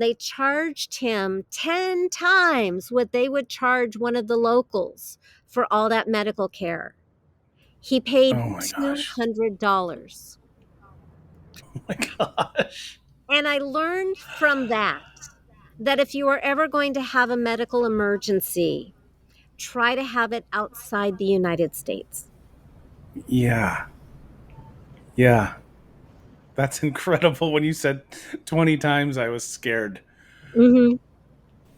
They charged him 10 times what they would charge one of the locals for all that medical care. He paid Oh my gosh. $200. Oh my gosh. And I learned from that if you are ever going to have a medical emergency, try to have it outside the United States. Yeah. Yeah. That's incredible. When you said 20 times, I was scared. Mm-hmm.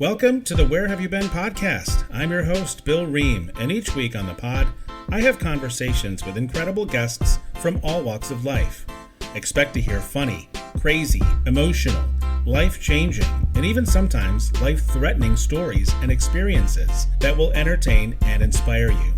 Welcome to the Where Have You Been podcast. I'm your host, Bill Ream, and each week on the pod, I have conversations with incredible guests from all walks of life. Expect to hear funny, crazy, emotional, life-changing, and even sometimes life-threatening stories and experiences that will entertain and inspire you.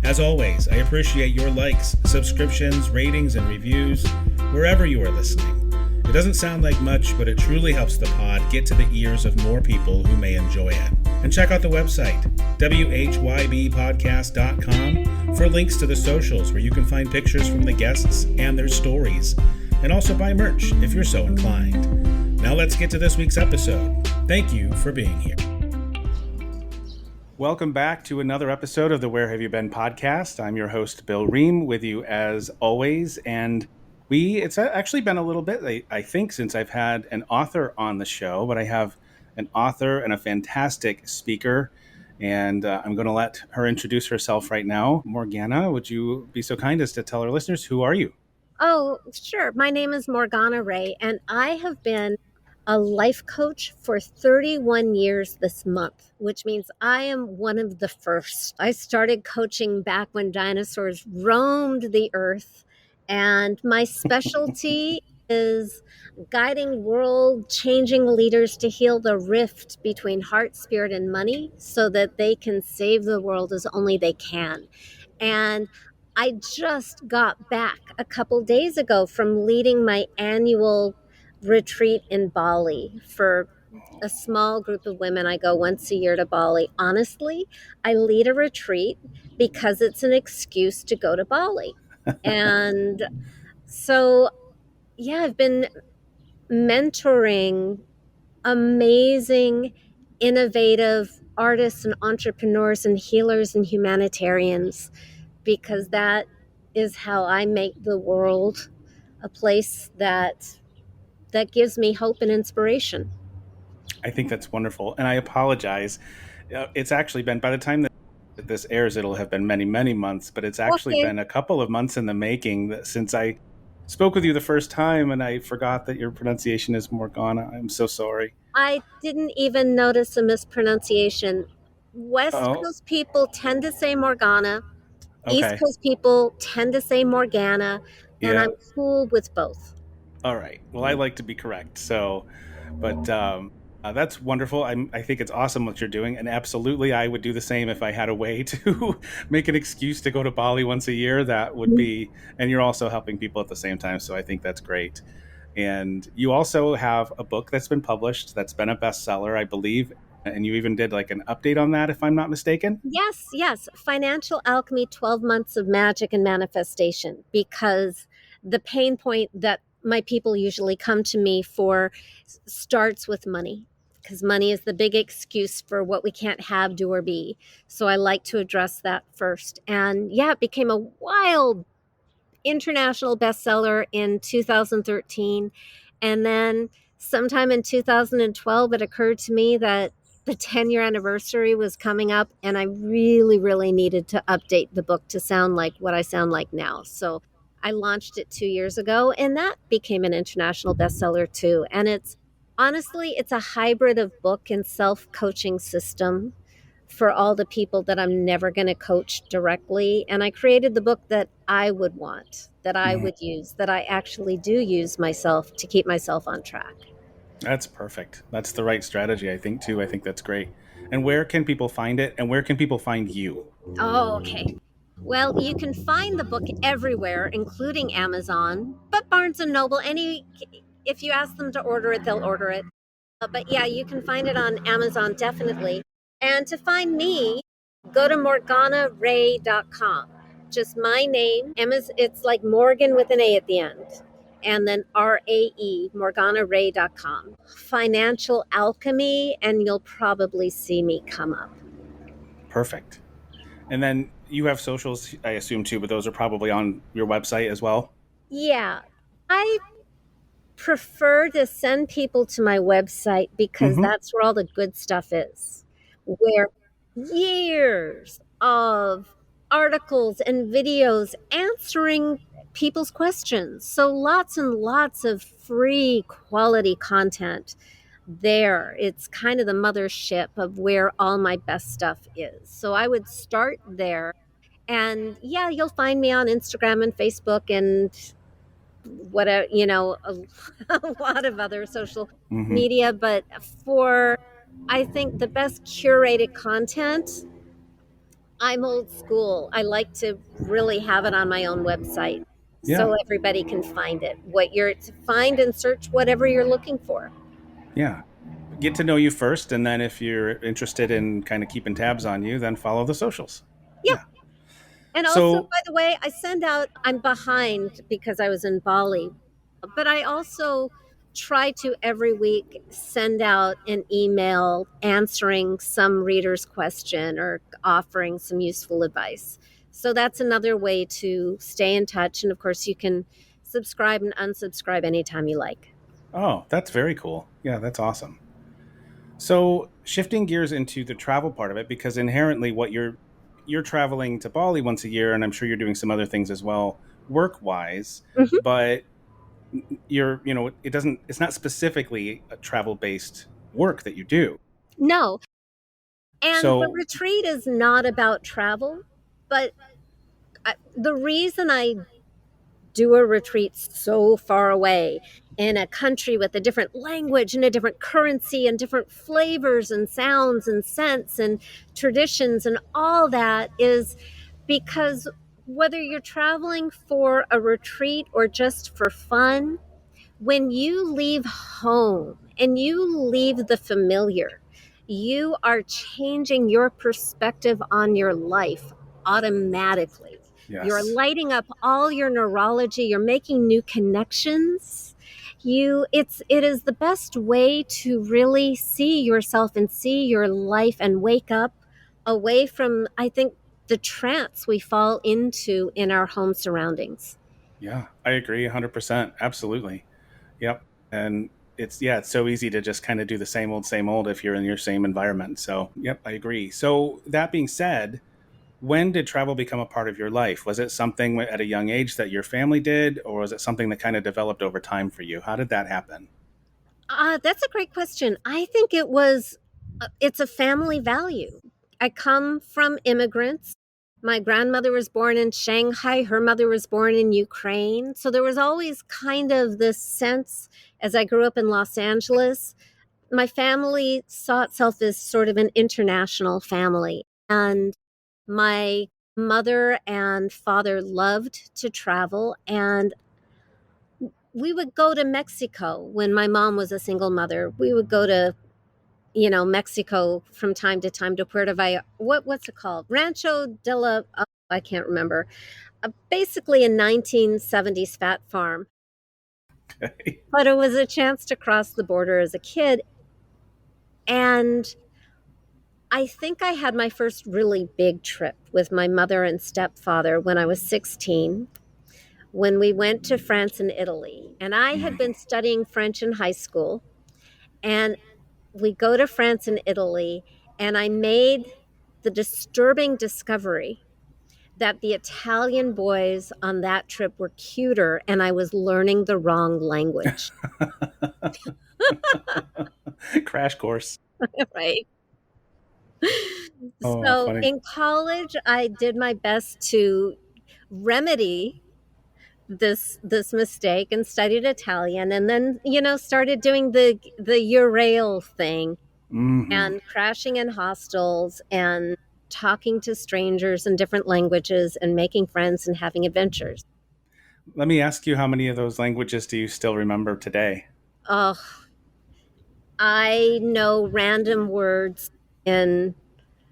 As always, I appreciate your likes, subscriptions, ratings, and reviews wherever you are listening. It doesn't sound like much, but it truly helps the pod get to the ears of more people who may enjoy it. And check out the website, whybpodcast.com, for links to the socials where you can find pictures from the guests and their stories, and also buy merch if you're so inclined. Now let's get to this week's episode. Thank you for being here. Welcome back to another episode of the Where Have You Been podcast. I'm your host, Bill Ream, with you as always. And it's actually been a little bit, I think, since I've had an author on the show, but I have an author and a fantastic speaker. And I'm going to let her introduce herself right now. Morgana, would you be so kind as to tell our listeners, who are you? Oh, sure. My name is Morgana Rae, and I have been a life coach for 31 years this month, which means I am one of the first. I started coaching back when dinosaurs roamed the earth, and my specialty is guiding world-changing leaders to heal the rift between heart, spirit, and money so that they can save the world as only they can. And I just got back a couple days ago from leading my annual retreat in Bali for a small group of women. I go once a year to Bali. Honestly, I lead a retreat because it's an excuse to go to Bali. And so, yeah, I've been mentoring amazing, innovative artists and entrepreneurs and healers and humanitarians, because that is how I make the world a place that gives me hope and inspiration. I think that's wonderful. And I apologize. It's actually been, by the time that this airs, it'll have been many, many months, but it's actually Okay. been a couple of months in the making since I spoke with you the first time, and I forgot that your pronunciation is Morgana. I'm so sorry. I didn't even notice a mispronunciation. West Oh, Coast people tend to say Morgana. East okay. Coast people tend to say Morgana, and Yeah. I'm cool with both. All right. Well, I like to be correct. So, but that's wonderful. I think it's awesome what you're doing. And absolutely, I would do the same if I had a way to make an excuse to go to Bali once a year. That would be, and you're also helping people at the same time. So I think that's great. And you also have a book that's been published that's been a bestseller, I believe. And you even did like an update on that, if I'm not mistaken. Yes. Financial Alchemy, 12 Months of Magic and Manifestation, because the pain point that my people usually come to me for starts with money, because money is the big excuse for what we can't have, do, or be. So I like to address that first. And yeah, it became a wild international bestseller in 2013. And then sometime in 2012, it occurred to me that the 10-year anniversary was coming up, and I really, really needed to update the book to sound like what I sound like now. So I launched it 2 years ago, and that became an international bestseller too. And it's a hybrid of book and self-coaching system for all the people that I'm never going to coach directly. And I created the book that I would want, that I Mhm. would use, that I actually do use myself to keep myself on track. That's perfect. That's the right strategy, I think, too. I think that's great. And where can people find it? And where can people find you? Oh, okay. Well, you can find the book everywhere, including Amazon, but Barnes and Noble, if you ask them to order it, they'll order it. But yeah, you can find it on Amazon, definitely. And to find me, go to morganarae.com. Just my name. It's like Morgan with an A at the end. and then RAE, morganarae.com. Financial alchemy, and you'll probably see me come up. Perfect. And then you have socials, I assume too, but those are probably on your website as well. Yeah, I prefer to send people to my website because Mm-hmm. that's where all the good stuff is. Where years of articles and videos answering people's questions. So lots and lots of free quality content there. It's kind of the mothership of where all my best stuff is. So I would start there. And yeah, you'll find me on Instagram and Facebook and whatever, a lot of other social Mm-hmm. media. But for, I think, the best curated content, I'm old school. I like to really have it on my own website Yeah. so everybody can find it. What you're to find and search whatever you're looking for. Yeah. Get to know you first, and then if you're interested in kind of keeping tabs on you, then follow the socials. Yeah. Yeah. And also, So, by the way, I send out, I'm behind because I was in Bali, but I also try to every week send out an email answering some reader's question or offering some useful advice. So that's another way to stay in touch. And of course, you can subscribe and unsubscribe anytime you like. oh, that's very cool. Yeah, that's awesome. So, shifting gears into the travel part of it, because inherently, what you're traveling to Bali once a year, and I'm sure you're doing some other things as well, work wise. Mhm. But it doesn't. It's not specifically a travel based work that you do. No. And the So, retreat is not about travel, but the reason I do a retreat so far away in a country with a different language and a different currency and different flavors and sounds and scents and traditions and all that is because whether you're traveling for a retreat or just for fun, when you leave home and you leave the familiar, you are changing your perspective on your life automatically. You're yes, lighting up all your neurology, you're making new connections. It is the best way to really see yourself and see your life and wake up away from, I think, the trance we fall into in our home surroundings. yeah, I agree 100%. Absolutely. Yep. And it's so easy to just kind of do the same old if you're in your same environment. So, yep, I agree. So, that being said, when did travel become a part of your life? Was it something at a young age that your family did, or was it something that kind of developed over time for you? How did that happen? That's a great question. I think it's a family value. I come from immigrants. My grandmother was born in Shanghai. Her mother was born in Ukraine. So there was always kind of this sense as I grew up in Los Angeles. My family saw itself as sort of an international family. And my mother and father loved to travel. And we would go to Mexico when my mom was a single mother. We would go to, Mexico from time to time to Puerto Vallarta. What's it called? Rancho de la, oh, I can't remember. Basically a 1970s fat farm. But it was a chance to cross the border as a kid. And I think I had my first really big trip with my mother and stepfather when I was 16, when we went to France and Italy. And I had Mm. been studying French in high school. And we go to France and Italy, and I made the disturbing discovery that the Italian boys on that trip were cuter, and I was learning the wrong language. Crash course. Right. Oh, So funny. in college, I did my best to remedy this mistake and studied Italian, and then started doing the Eurail thing Hmm. and crashing in hostels and talking to strangers in different languages and making friends and having adventures. Let me ask you, how many of those languages do you still remember today? Oh, I know random words in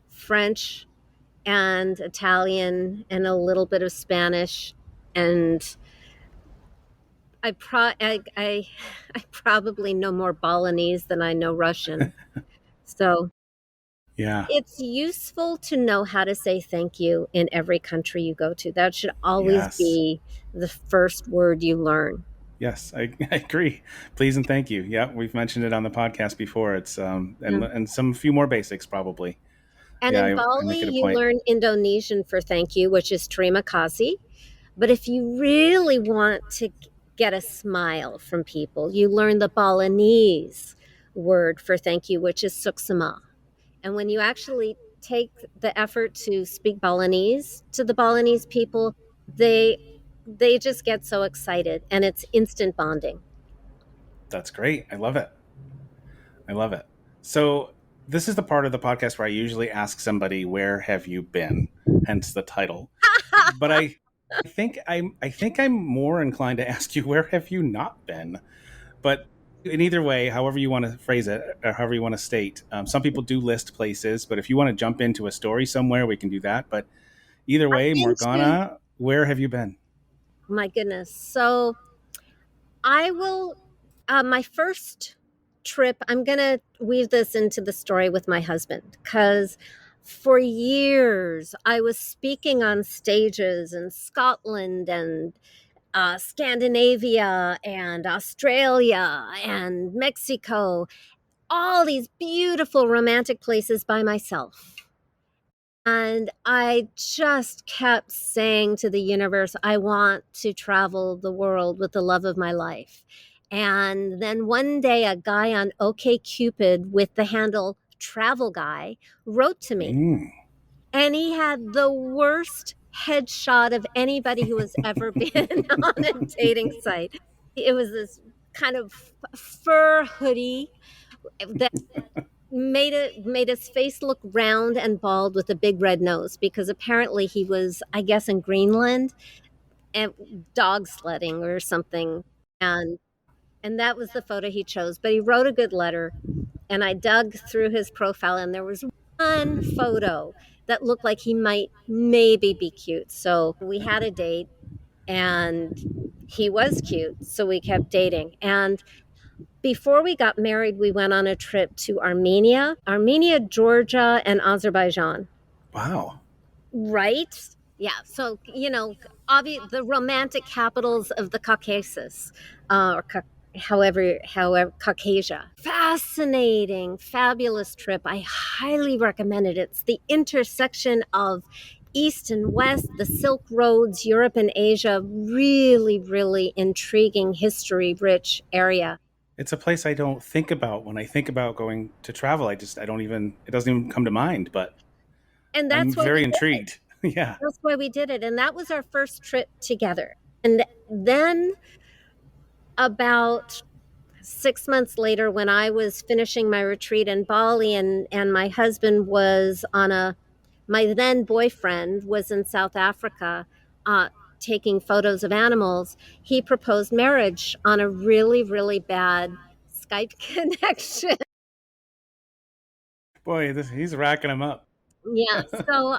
French and Italian and a little bit of Spanish. And I probably know more Balinese than I know Russian. So Yeah. it's useful to know how to say thank you in every country you go to. That should always Yes. be the first word you learn. Yes, I agree. Please and thank you. Yeah, we've mentioned it on the podcast before. It's Yeah. and some few more basics probably. And Yeah, in I Bali, make it a you point. learn Indonesian for thank you, which is terima kasih. But if you really want to get a smile from people, you learn the Balinese word for thank you, which is suksama. And when you actually take the effort to speak Balinese to the Balinese people, they they just get so excited and it's instant bonding. That's great. I love it. I love it. So this is the part of the podcast where I usually ask somebody, "Where have you been?" Hence the title. But I think I'm more inclined to ask you, "Where have you not been?" But in either way, however you want to phrase it, or however you want to state, some people do list places. But if you want to jump into a story somewhere, we can do that. But either I've way, been to, Morgana, where have you been? my goodness. So I will, my first trip, I'm going to weave this into the story with my husband because for years I was speaking on stages in Scotland and Scandinavia and Australia and Mexico, all these beautiful romantic places by myself. And I just kept saying to the universe, I want to travel the world with the love of my life. And then one day, a guy on OkCupid with the handle Travel Guy wrote to me, Mm. and he had the worst headshot of anybody who has ever been on a dating site. It was this kind of fur hoodie that made his face look round and bald with a big red nose because apparently he was, I guess, in Greenland and dog sledding or something. And and that was the photo he chose. But he wrote a good letter, and I dug through his profile, and there was one photo that looked like he might maybe be cute. So we had a date, and he was cute, so we kept dating. And before we got married, we went on a trip to Armenia, Georgia, and Azerbaijan. Wow. Right? Yeah. So, the romantic capitals of the Caucasus, or however, Caucasia. Fascinating, fabulous trip. I highly recommend it. It's the intersection of East and West, the Silk Roads, Europe and Asia. Really, really intriguing, history rich area. It's a place I don't think about when I think about going to travel. I don't even, it doesn't even come to mind, but And I'm that's why very we intrigued. Yeah. That's why we did it. And that was our first trip together. And then about 6 months later, when I was finishing my retreat in Bali and my husband was my then boyfriend was in South Africa, uh, taking photos of animals, he proposed marriage on a really, really bad Skype connection. Boy, he's racking them up. Yeah. So,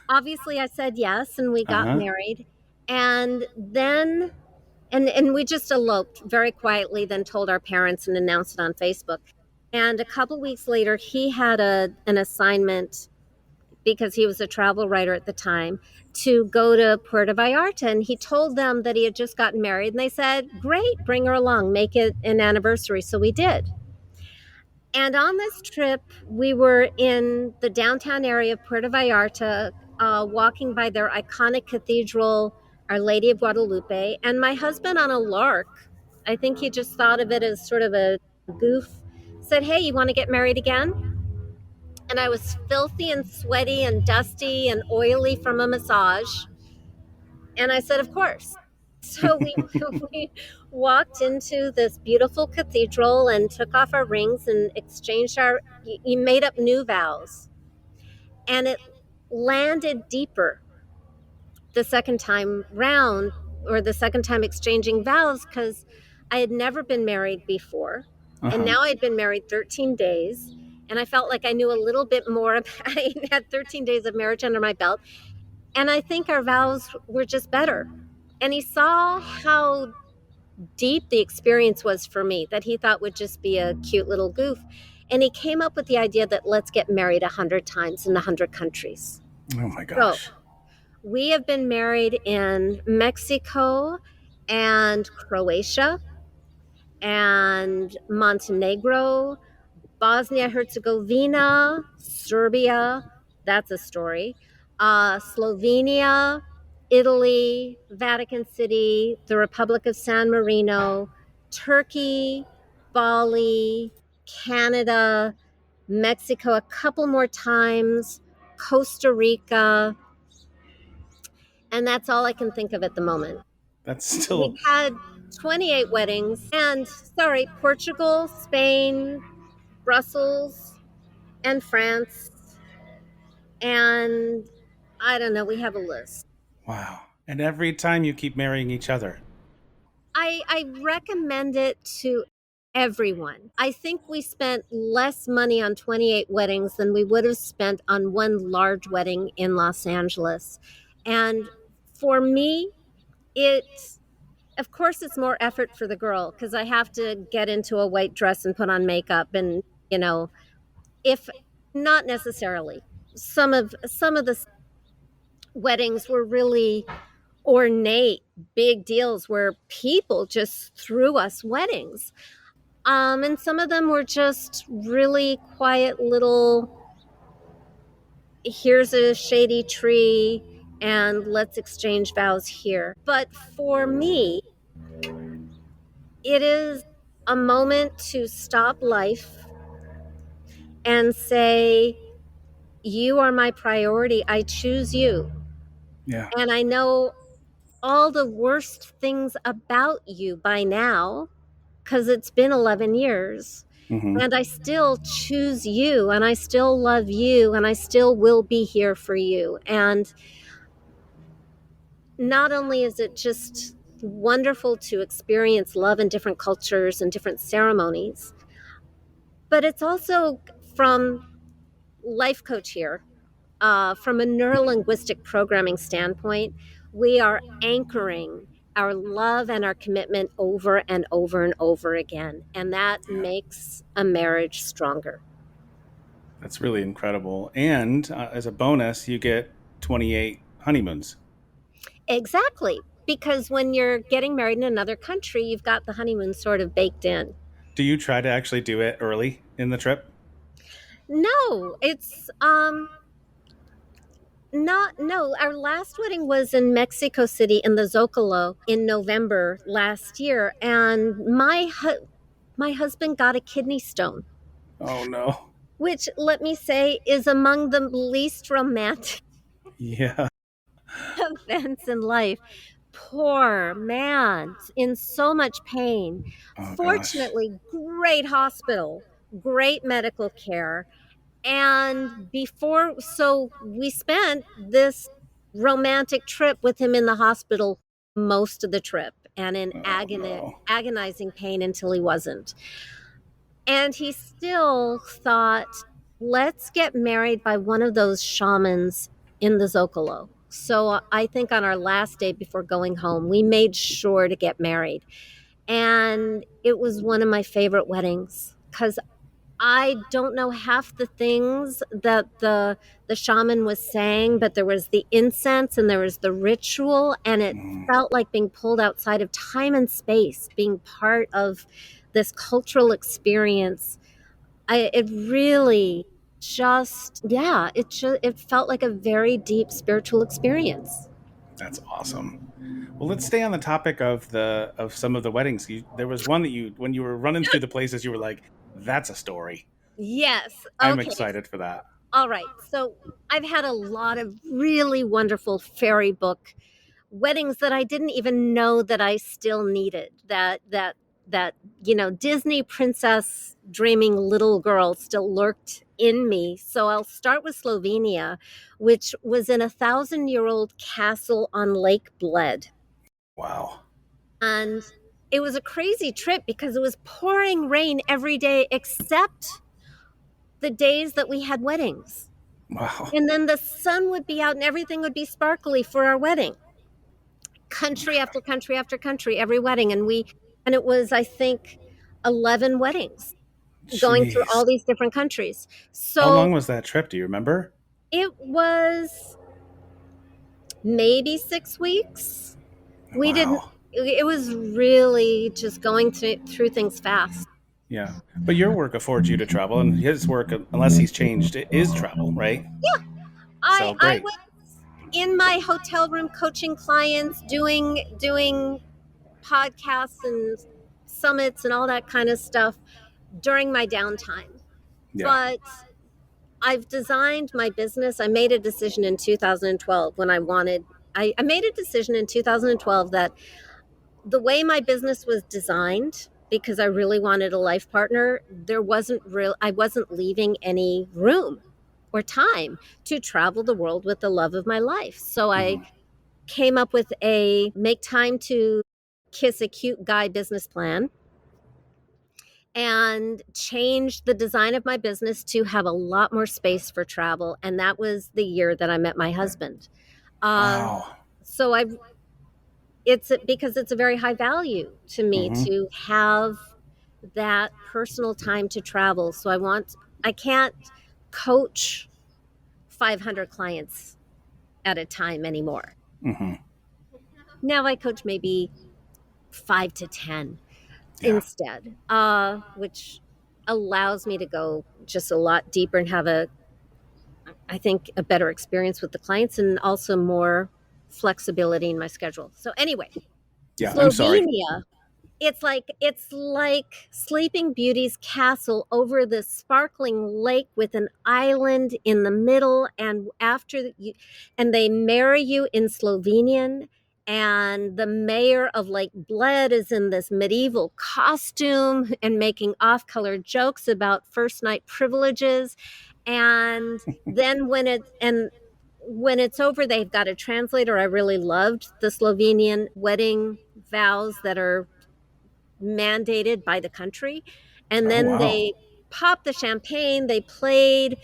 obviously I said yes and we Uh got huh. married. And then and we just eloped very quietly, then told our parents and announced it on Facebook. And a couple weeks later, he had an assignment because he was a travel writer at the time to go to Puerto Vallarta. And he told them that he had just gotten married. And they said, great, bring her along, make it an anniversary. So we did. And on this trip, we were in the downtown area of Puerto Vallarta, walking by their iconic cathedral, Our Lady of Guadalupe. And my husband, on a lark, I think he just thought of it as sort of a goof, said, hey, you want to get married again? And I was filthy and sweaty and dusty and oily from a massage. And I said, of course. So we walked into this beautiful cathedral and took off our rings and exchanged you made up new vows. And it landed deeper the second time round, or the second time exchanging vows, because I had never been married before. Uh And huh. now I'd been married 13 days. And I felt like I knew a little bit more. I had 13 days of marriage under my belt. And I think our vows were just better. And he saw how deep the experience was for me that he thought would just be a cute little goof. And he came up with the idea that let's get married 100 times in 100 countries. Oh my So gosh. we have been married in Mexico and Croatia and Montenegro, Bosnia Herzegovina, Serbia, that's a story, Slovenia, Italy, Vatican City, the Republic of San Marino, Turkey, Bali, Canada, Mexico a couple more times, Costa Rica, and that's all I can think of at the moment. That's We've still, had 28 weddings, and sorry, Portugal, Spain, Brussels, and France, and I don't know, we have a list. wow. And every time you keep marrying each other. I recommend it to everyone. I think we spent less money on 28 weddings than we would have spent on one large wedding in Los Angeles. And for me, it of course it's more effort for the girl because I have to get into a white dress and put on makeup and, you know, if not necessarily. Some of the weddings were really ornate, big deals where people just threw us weddings. And some of them were just really quiet little, here's a shady tree and let's exchange vows here. But for me, it is a moment to stop life and say, you are my priority. I choose you. Yeah. And I know all the worst things about you by now because it's been 11 years. Hmm. And I still choose you and I still love you and I still will be here for you. And not only is it just wonderful to experience love in different cultures and different ceremonies, but it's also from life coach here, from a neurolinguistic programming standpoint, we are anchoring our love and our commitment over and over and over again. And that Yeah. makes a marriage stronger. That's really incredible. And as a bonus, you get 28 honeymoons. Exactly. Because when you're getting married in another country, you've got the honeymoon sort of baked in. Do you try to actually do it early in the trip? No, it's not no. Our last wedding was in Mexico City in the Zocalo in November last year, and my husband got a kidney stone, Oh no. which let me say is among the least romantic Yeah. events in life. Poor man, in so much pain. Oh gosh. Fortunately, great hospital, great medical care. And so we spent this romantic trip with him in the hospital most of the trip and in Oh no. agonizing pain until he wasn't. And he still thought, let's get married by one of those shamans in the Zocalo. So I think on our last day before going home, we made sure to get married. And it was one of my favorite weddings because I don't know half the things that the shaman was saying, but there was the incense and there was the ritual, and it Mm, felt like being pulled outside of time and space, being part of this cultural experience. It really just, yeah, it felt like a very deep spiritual experience. that's awesome. Well, let's stay on the topic of some of the weddings. There was one that you, when you were running through the places, you were like, "That's a story." Yes. I'm Okay. excited for that. All right. So I've had a lot of really wonderful fairy book weddings that I didn't even know that I still needed. That Disney princess dreaming little girl still lurked in me. So I'll start with Slovenia, which was in 1,000-year-old castle on Lake Bled. Wow. And it was a crazy trip because it was pouring rain every day except the days that we had weddings. Wow. And then the sun would be out and everything would be sparkly for our wedding. Country after country after country, every wedding. And And it was, I think, 11 weddings going through Jeez. all these different countries. How long So was that trip? Do you remember? it was maybe 6 weeks. We didn't, Wow. it was really just going through things fast. Yeah. But your work affords you to travel, and his work, unless he's changed, it is travel, right? So I great. was in my hotel room coaching clients, doing podcasts and summits and all that kind of stuff during my downtime. Yeah. But I've designed my business. I made a decision in 2012 when I made a decision in 2012 that the way my business was designed, because I really wanted a life partner, I wasn't leaving any room or time to travel the world with the love of my life. So I Hmm. came up with a make time to kiss a cute guy business plan and changed the design of my business to have a lot more space for travel. And that was the year that I met my husband. Uh, Wow. so I, because it's a very high value to me Hmm. to have that personal time to travel. So I can't coach 500 clients at a time anymore. Hmm. Now I coach maybe 5 to 10 Yeah. instead, which allows me to go just a lot deeper and have I think, a better experience with the clients and also more flexibility in my schedule. So anyway, Yeah. I'm sorry. Slovenia, it's like Sleeping Beauty's castle over this sparkling lake with an island in the middle, and and they marry you in Slovenian, and the mayor of Lake Bled is in this medieval costume and making off-color jokes about first night privileges. And then when it's over, they've got a translator. I really loved the Slovenian wedding vows that are mandated by the country. And Oh then wow. they popped the champagne. They played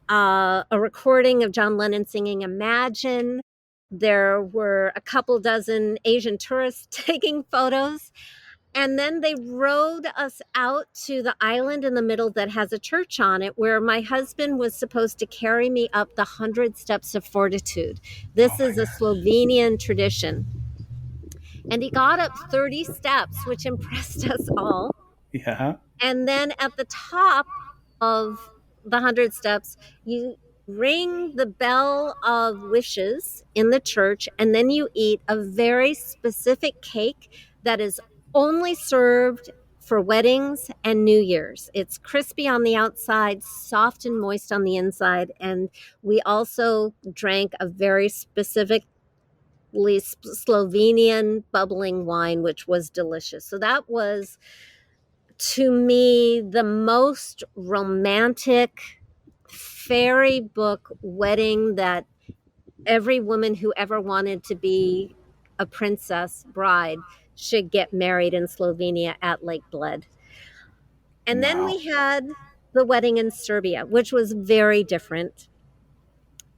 a recording of John Lennon singing Imagine. There were a couple dozen Asian tourists taking photos. And then they rowed us out to the island in the middle that has a church on it, where my husband was supposed to carry me up the 100 steps of fortitude. Oh This my is a gosh. Slovenian tradition. And he got up 30 steps, which impressed us all. Yeah. And then at the top of the 100 steps, you ring the bell of wishes in the church, and then you eat a very specific cake that is only served for weddings and New Year's. It's crispy on the outside, soft and moist on the inside. And we also drank a very specific Slovenian bubbling wine, which was delicious. So that was, to me, the most romantic fairy book wedding that every woman who ever wanted to be a princess bride should get married in Slovenia at Lake Bled. And then Wow. we had the wedding in Serbia, which was very different.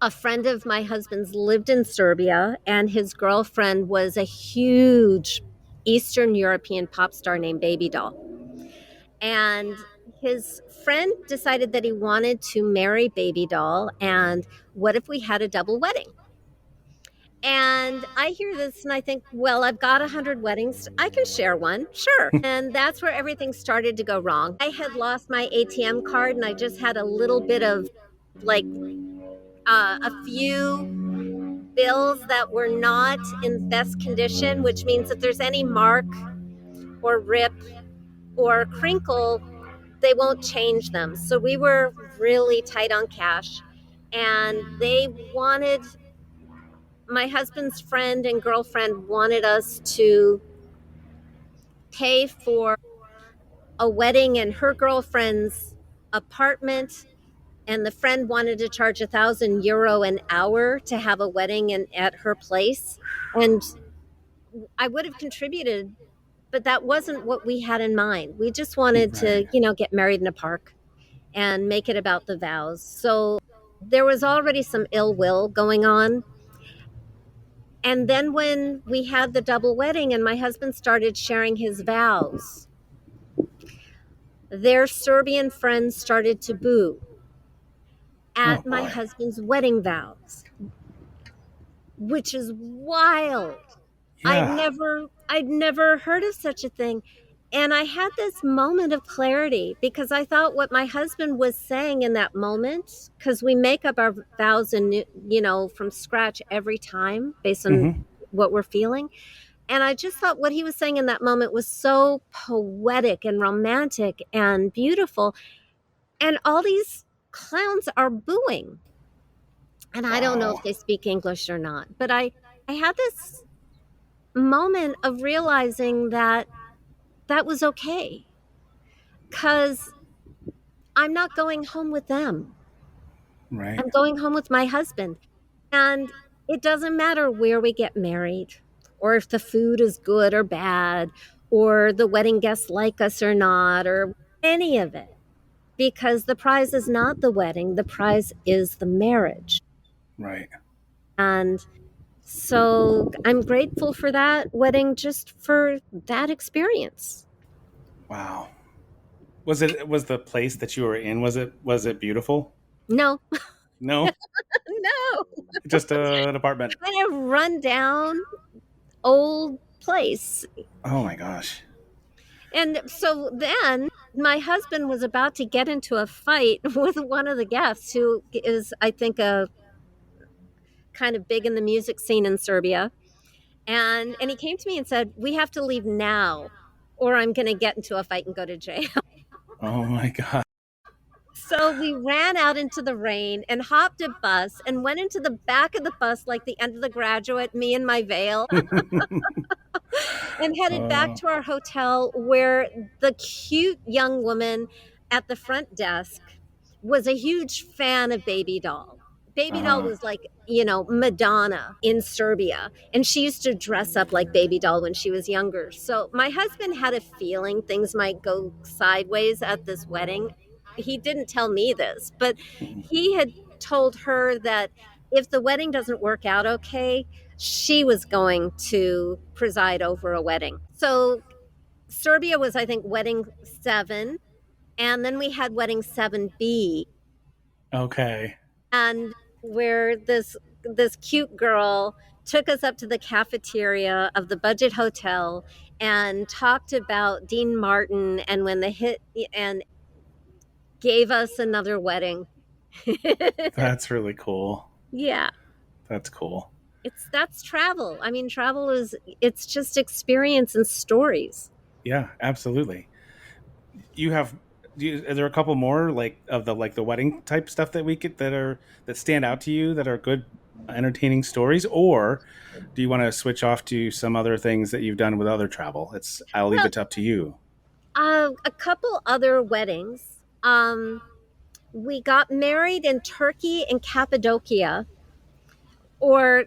A friend of my husband's lived in Serbia, and his girlfriend was a huge Eastern European pop star named Baby Doll. And his friend decided that he wanted to marry Baby Doll. And what if we had a double wedding? And I hear this and I think, well, I've got 100 weddings. I can share one. Sure. And that's where everything started to go wrong. I had lost my ATM card and I just had a little bit of, like, a few bills that were not in best condition, which means if there's any mark or rip or crinkle, they won't change them. So we were really tight on cash. And my husband's friend and girlfriend wanted us to pay for a wedding in her girlfriend's apartment. And the friend wanted to charge €1,000 an hour to have a wedding at her place. And I would have contributed, but that wasn't what we had in mind. We just wanted Right. to, get married in a park and make it about the vows. So there was already some ill will going on. And then when we had the double wedding and my husband started sharing his vows, their Serbian friends started to boo Oh at my boy. husband's wedding vows, which is wild. Yeah. I'd never heard of such a thing. And I had this moment of clarity because I thought what my husband was saying in that moment, because we make up our vows and from scratch every time based on Mm-hmm. what we're feeling. And I just thought what he was saying in that moment was so poetic and romantic and beautiful. And all these clowns are booing. And I don't know if Wow. they speak English or not, but I had this moment of realizing that that was okay because I'm not going home with them. Right. I'm going home with my husband. And it doesn't matter where we get married or if the food is good or bad or the wedding guests like us or not or any of it because the prize is not the wedding, the prize is the marriage. Right. And so I'm grateful for that wedding just for that experience. Wow. Was the place that you were in, was it beautiful? No, No, no, just an apartment. kind of run down old place. Oh my gosh. And so then my husband was about to get into a fight with one of the guests who is, I think, a kind of big in the music scene in Serbia. And he came to me and said, "We have to leave now or I'm going to get into a fight and go to jail." Oh my god. So we ran out into the rain and hopped a bus and went into the back of the bus like the end of The Graduate, me and my veil, and headed back Oh. to our hotel where the cute young woman at the front desk was a huge fan of Baby Doll. Baby Doll Uh-huh. was like, Madonna in Serbia. And she used to dress up like Baby Doll when she was younger. So my husband had a feeling things might go sideways at this wedding. He didn't tell me this, but he had told her that if the wedding doesn't work out okay, she was going to preside over a wedding. So Serbia was, I think, wedding 7. And then we had wedding 7B, Okay. and where this cute girl took us up to the cafeteria of the budget hotel and talked about Dean Martin and when the hit and gave us another wedding. That's really cool. Yeah, That's cool. that's travel. I mean, travel is it's just experience and stories. Yeah, absolutely. You have are there a couple more like of the wedding type stuff that we could that stand out to you that are good entertaining stories, or do you want to switch off to some other things that you've done with other travel? I'll leave Well, it up to you. a couple other weddings. We got married in Turkey and Cappadocia, or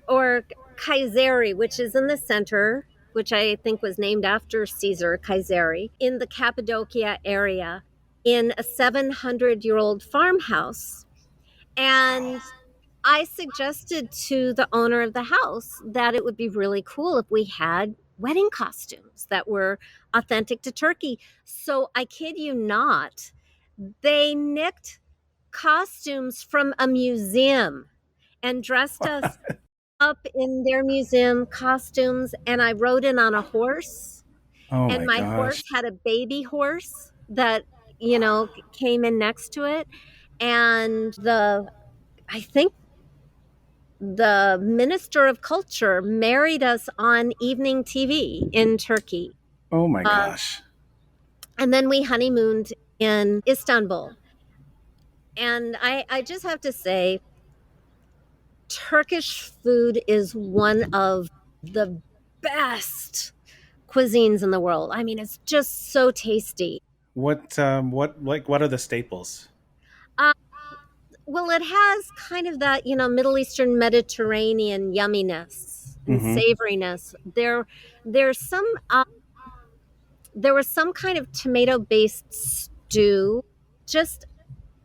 Kayseri, which is in the center, which I think was named after Caesar Kayseri, in the Cappadocia area, in a 700-year-old farmhouse. Wow. And I suggested to the owner of the house that it would be really cool if we had wedding costumes that were authentic to Turkey. So I kid you not, they nicked costumes from a museum and dressed us up in their museum costumes. And I rode in on a horse, Oh and my my gosh. horse had a baby horse that, came in next to it. And I think the minister of culture married us on evening TV in Turkey. Oh my Uh, gosh. and then we honeymooned in Istanbul. And I just have to say, Turkish food is one of the best cuisines in the world. I mean, it's just so tasty. What are the staples? Uh, well, it has kind of that, Middle Eastern Mediterranean yumminess and Mm-hmm. savoriness. There's some there was some kind of tomato-based stew. Just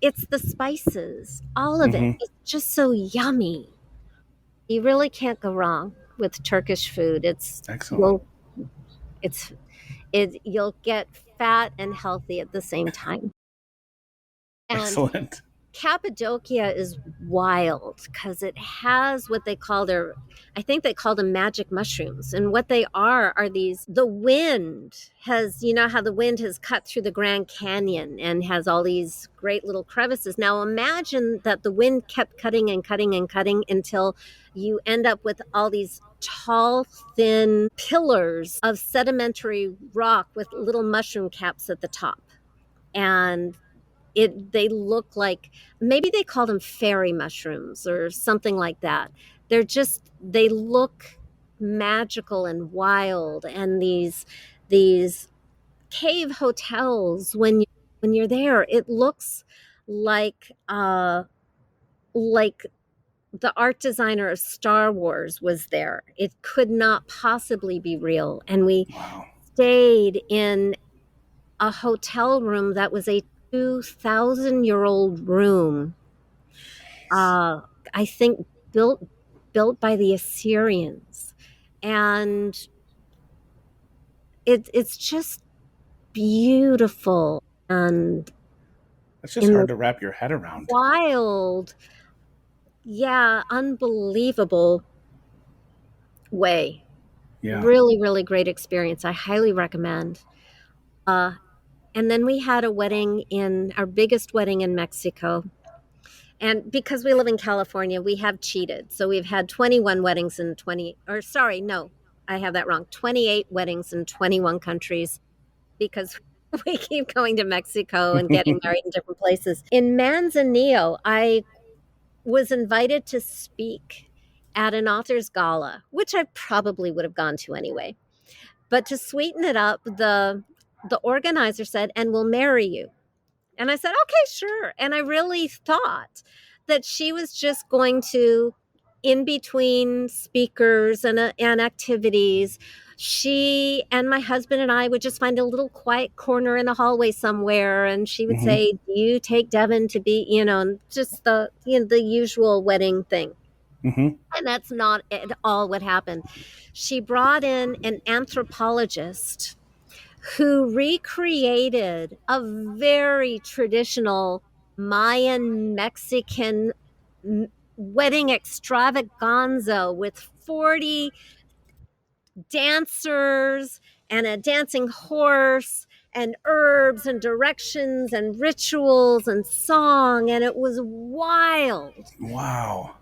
it's the spices, all of it. Mm-hmm. It's just so yummy. You really can't go wrong. with Turkish food. Excellent. You'll it's you'll get fat and healthy at the same time. And Excellent. Cappadocia is wild because it has what they call I think they call them magic mushrooms. And what they are the wind has, you know, how the wind has cut through the Grand Canyon and has all these great little crevices. Now imagine that the wind kept cutting and cutting and cutting until you end up with all these tall, thin pillars of sedimentary rock with little mushroom caps at the top. And they look like, maybe they call them fairy mushrooms or something like that. They look magical and wild. And these cave hotels, when you're there, it looks like like the art designer of Star Wars was there. It could not possibly be real. And we Wow. stayed in a hotel room that was a 2,000-year-old room. Jeez. Uh, I think built by the Assyrians, and it's just beautiful and That's just in the hard to wrap your head around. wild, yeah, unbelievable way. Yeah. Really, really great experience. I highly recommend. Uh, and then we had a wedding in our biggest wedding in Mexico. And because we live in California, we have cheated. So we've had 21 weddings in 20, or sorry, no, I have that wrong. 28 weddings in 21 countries because we keep going to Mexico and getting married in different places. In Manzanillo, I was invited to speak at an author's gala, which I probably would have gone to anyway. But to sweeten it up, the organizer said, "And we'll marry you." And I said, "Okay, sure." And I really thought that she was just going to, in between speakers and activities, she and my husband and I would just find a little quiet corner in a hallway somewhere. And she would Hmm. say, "Do you take Devin to be, just the usual wedding thing." Hmm. And that's not at all what happened. She brought in an anthropologist who recreated a very traditional Mayan Mexican wedding extravaganza with 40 dancers and a dancing horse and herbs and directions and rituals and song. And it was wild. Wow.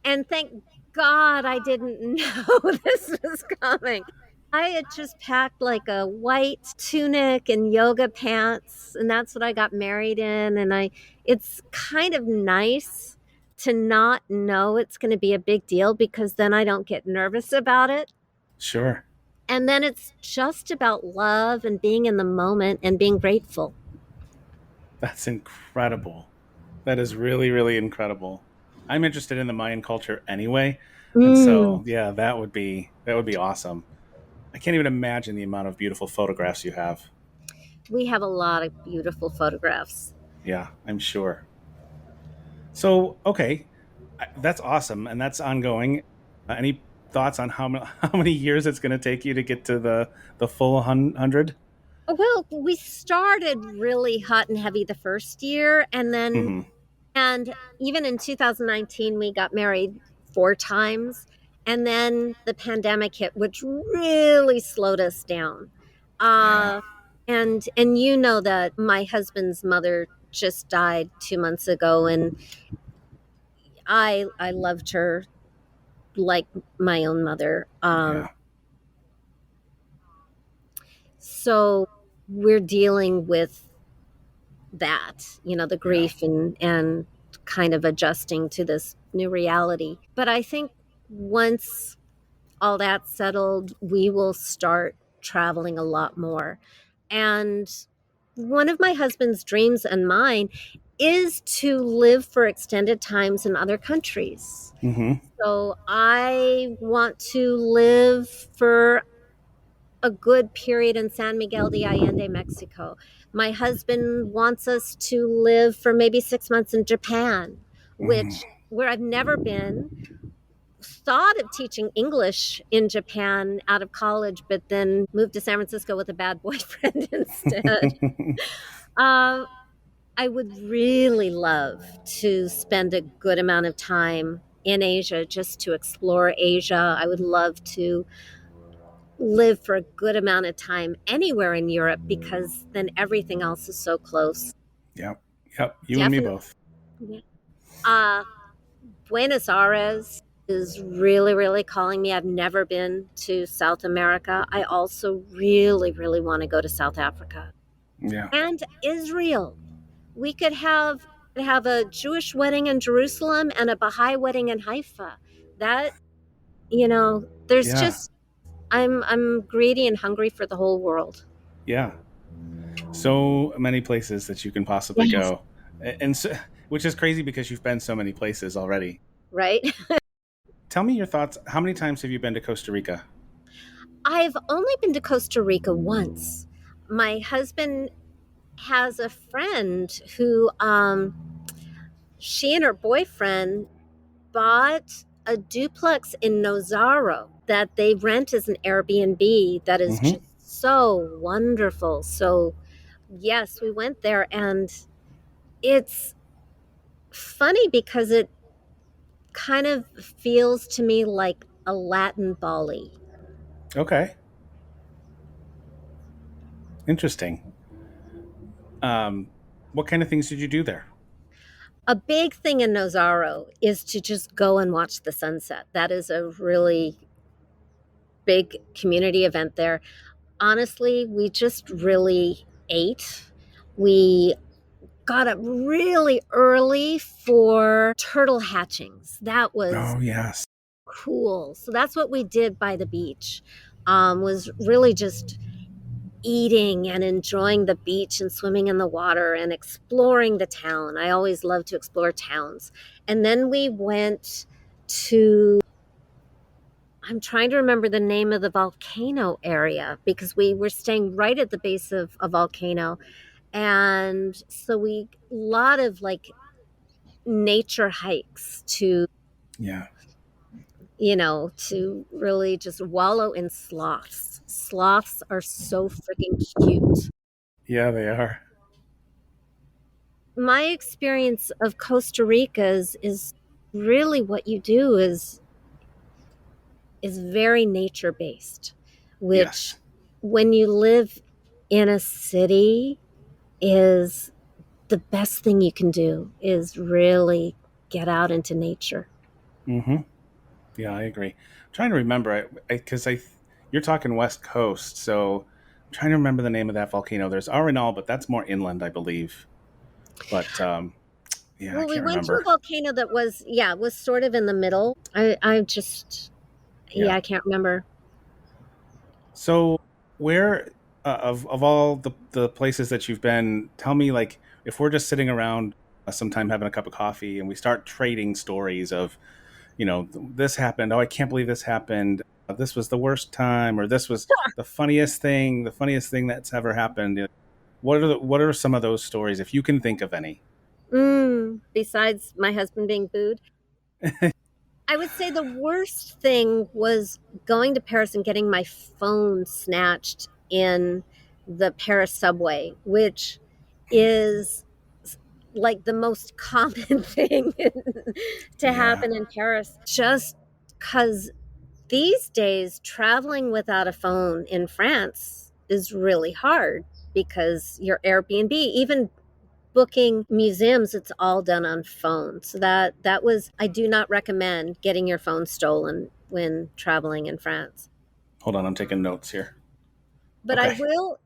And thank God I didn't know this was coming. I had just packed like a white tunic and yoga pants, and that's what I got married in. And it's kind of nice to not know it's going to be a big deal because then I don't get nervous about it. Sure. And then it's just about love and being in the moment and being grateful. That's incredible. That is really, really incredible. I'm interested in the Mayan culture anyway, and Mm, so yeah, that would be awesome. I can't even imagine the amount of beautiful photographs you have. we have a lot of beautiful photographs. Yeah, I'm sure. So okay, that's awesome, and that's ongoing. Any thoughts on how many years it's going to take you to get to the full 100? Well, we started really hot and heavy the first year, Hmm. and even in 2019 we got married 4 times, and then the pandemic hit, which really slowed us down. Yeah, Uh and you know that my husband's mother just died 2 months ago, and I loved her like my own mother. yeah, So we're dealing with that, the yeah, grief and kind of adjusting to this new reality. But I think once all that's settled, we will start traveling a lot more. And one of my husband's dreams and mine is to live for extended times in other countries. hmm, So I want to live for a good period in San Miguel de Allende, Mexico. My husband wants us to live for maybe 6 months in Japan, hmm, where I've never been. thought of teaching English in Japan out of college, but then moved to San Francisco with a bad boyfriend instead. Um, I would really love to spend a good amount of time in Asia just to explore Asia. I would love to live for a good amount of time anywhere in Europe because then everything else is so close. Yep. Yep. You and me Definitely. both. Uh, Buenos Aires is really, really calling me. I've never been to South America. I also really, really want to go to South Africa Yeah. and Israel. We could have a Jewish wedding in Jerusalem and a Baha'i wedding in Haifa. That, there's Yeah. just I'm greedy and hungry for the whole world. Yeah. So many places that you can possibly Yes. go. And so, which is crazy because you've been so many places already. Right? Tell me your thoughts. How many times have you been to Costa Rica? I've only been to Costa Rica once. My husband has a friend who she and her boyfriend bought a duplex in Nozaro that they rent as an Airbnb that is Mm-hmm. just so wonderful. So, yes, we went there and it's funny because it kind of feels to me like a Latin Bali. Okay. Interesting. Um, what kind of things did you do there? A big thing in Nozaro is to just go and watch the sunset. That is a really big community event there. Honestly, we just really ate. We got up really early for turtle hatchings. That was Oh, yes. cool. So that's what we did by the beach. Was really just eating and enjoying the beach and swimming in the water and exploring the town. I always love to explore towns. And then we went to, I'm trying to remember the name of the volcano area because we were staying right at the base of a volcano. And so a lot of like nature hikes Yeah. to really just wallow in sloths. Sloths are so freaking cute. Yeah, they are. My experience of Costa Rica is really what you do is very nature based, which Yes. when you live in a city is the best thing you can do is really get out into nature. Mm-hmm. Yeah, I agree. I'm trying to remember because you're talking West Coast, so I'm trying to remember the name of that volcano. There's Arenal, but that's more inland, I believe. But yeah, I Well, we can't went to a remember. volcano that was sort of in the middle. I just Yeah. I can't remember. So where of all the places that you've been, tell me like if we're just sitting around sometime having a cup of coffee and we start trading stories of this happened. Oh, I can't believe this happened. This was the worst time, or this was the funniest thing that's ever happened. What are some of those stories, if you can think of any? Besides my husband being booed, I would say the worst thing was going to Paris and getting my phone snatched in the Paris subway, which is like the most common thing to Yeah. happen in Paris. Just because these days, traveling without a phone in France is really hard because your Airbnb, even booking museums, it's all done on phones. So that was I do not recommend getting your phone stolen when traveling in France. Hold on, I'm taking notes here. But I Okay. will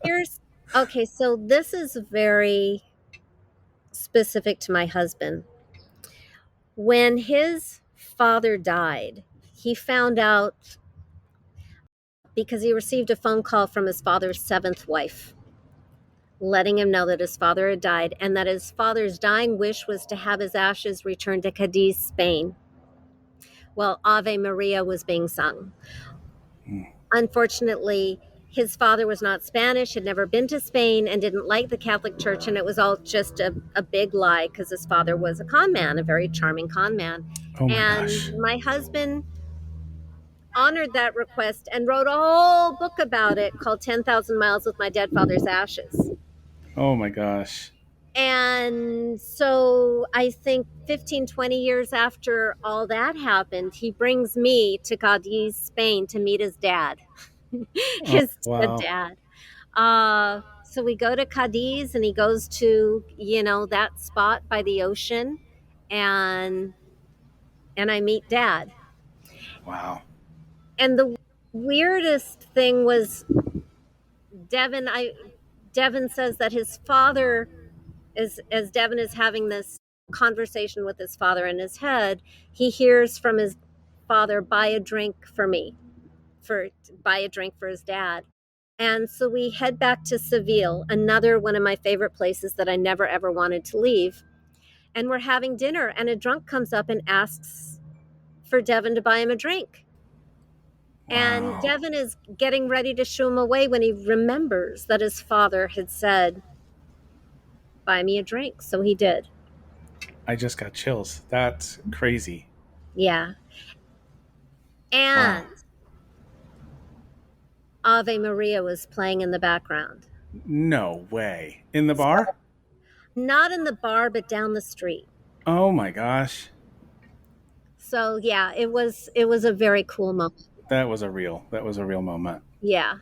here's okay, so this is very specific to my husband. When his father died, he found out because he received a phone call from his father's seventh wife letting him know that his father had died and that his father's dying wish was to have his ashes returned to Cadiz, Spain, while Ave Maria was being sung. Hmm. Unfortunately, his father was not Spanish, had never been to Spain, and didn't like the Catholic Church, and it was all just a big lie because his father was a con man, a very charming con man. Oh my And gosh. my husband honored that request and wrote a whole book about it called 10,000 Miles with My Dead Father's Ashes. Oh my gosh. And so I think 15, 20 years after all that happened, he brings me to Cadiz, Spain to meet his dad, Oh his dead wow. dad. So we go to Cadiz and he goes to, that spot by the ocean, and I meet dad. Wow. And the weirdest thing was Devin says that his father is, as Devin is having this conversation with his father in his head, he hears from his father, buy a drink for me, for buy a drink for his dad. And so we head back to Seville, another one of my favorite places that I never ever wanted to leave. And we're having dinner, and a drunk comes up and asks for Devin to buy him a drink. And Wow. Devin is getting ready to shoo him away when he remembers that his father had said, buy me a drink. So he did. I just got chills. That's crazy. Yeah. Wow. And Ave Maria was playing in the background. No way. In the So, bar? not in the bar, but down the street. Oh my gosh. So yeah, it was a very cool moment. That was a real moment. Yeah.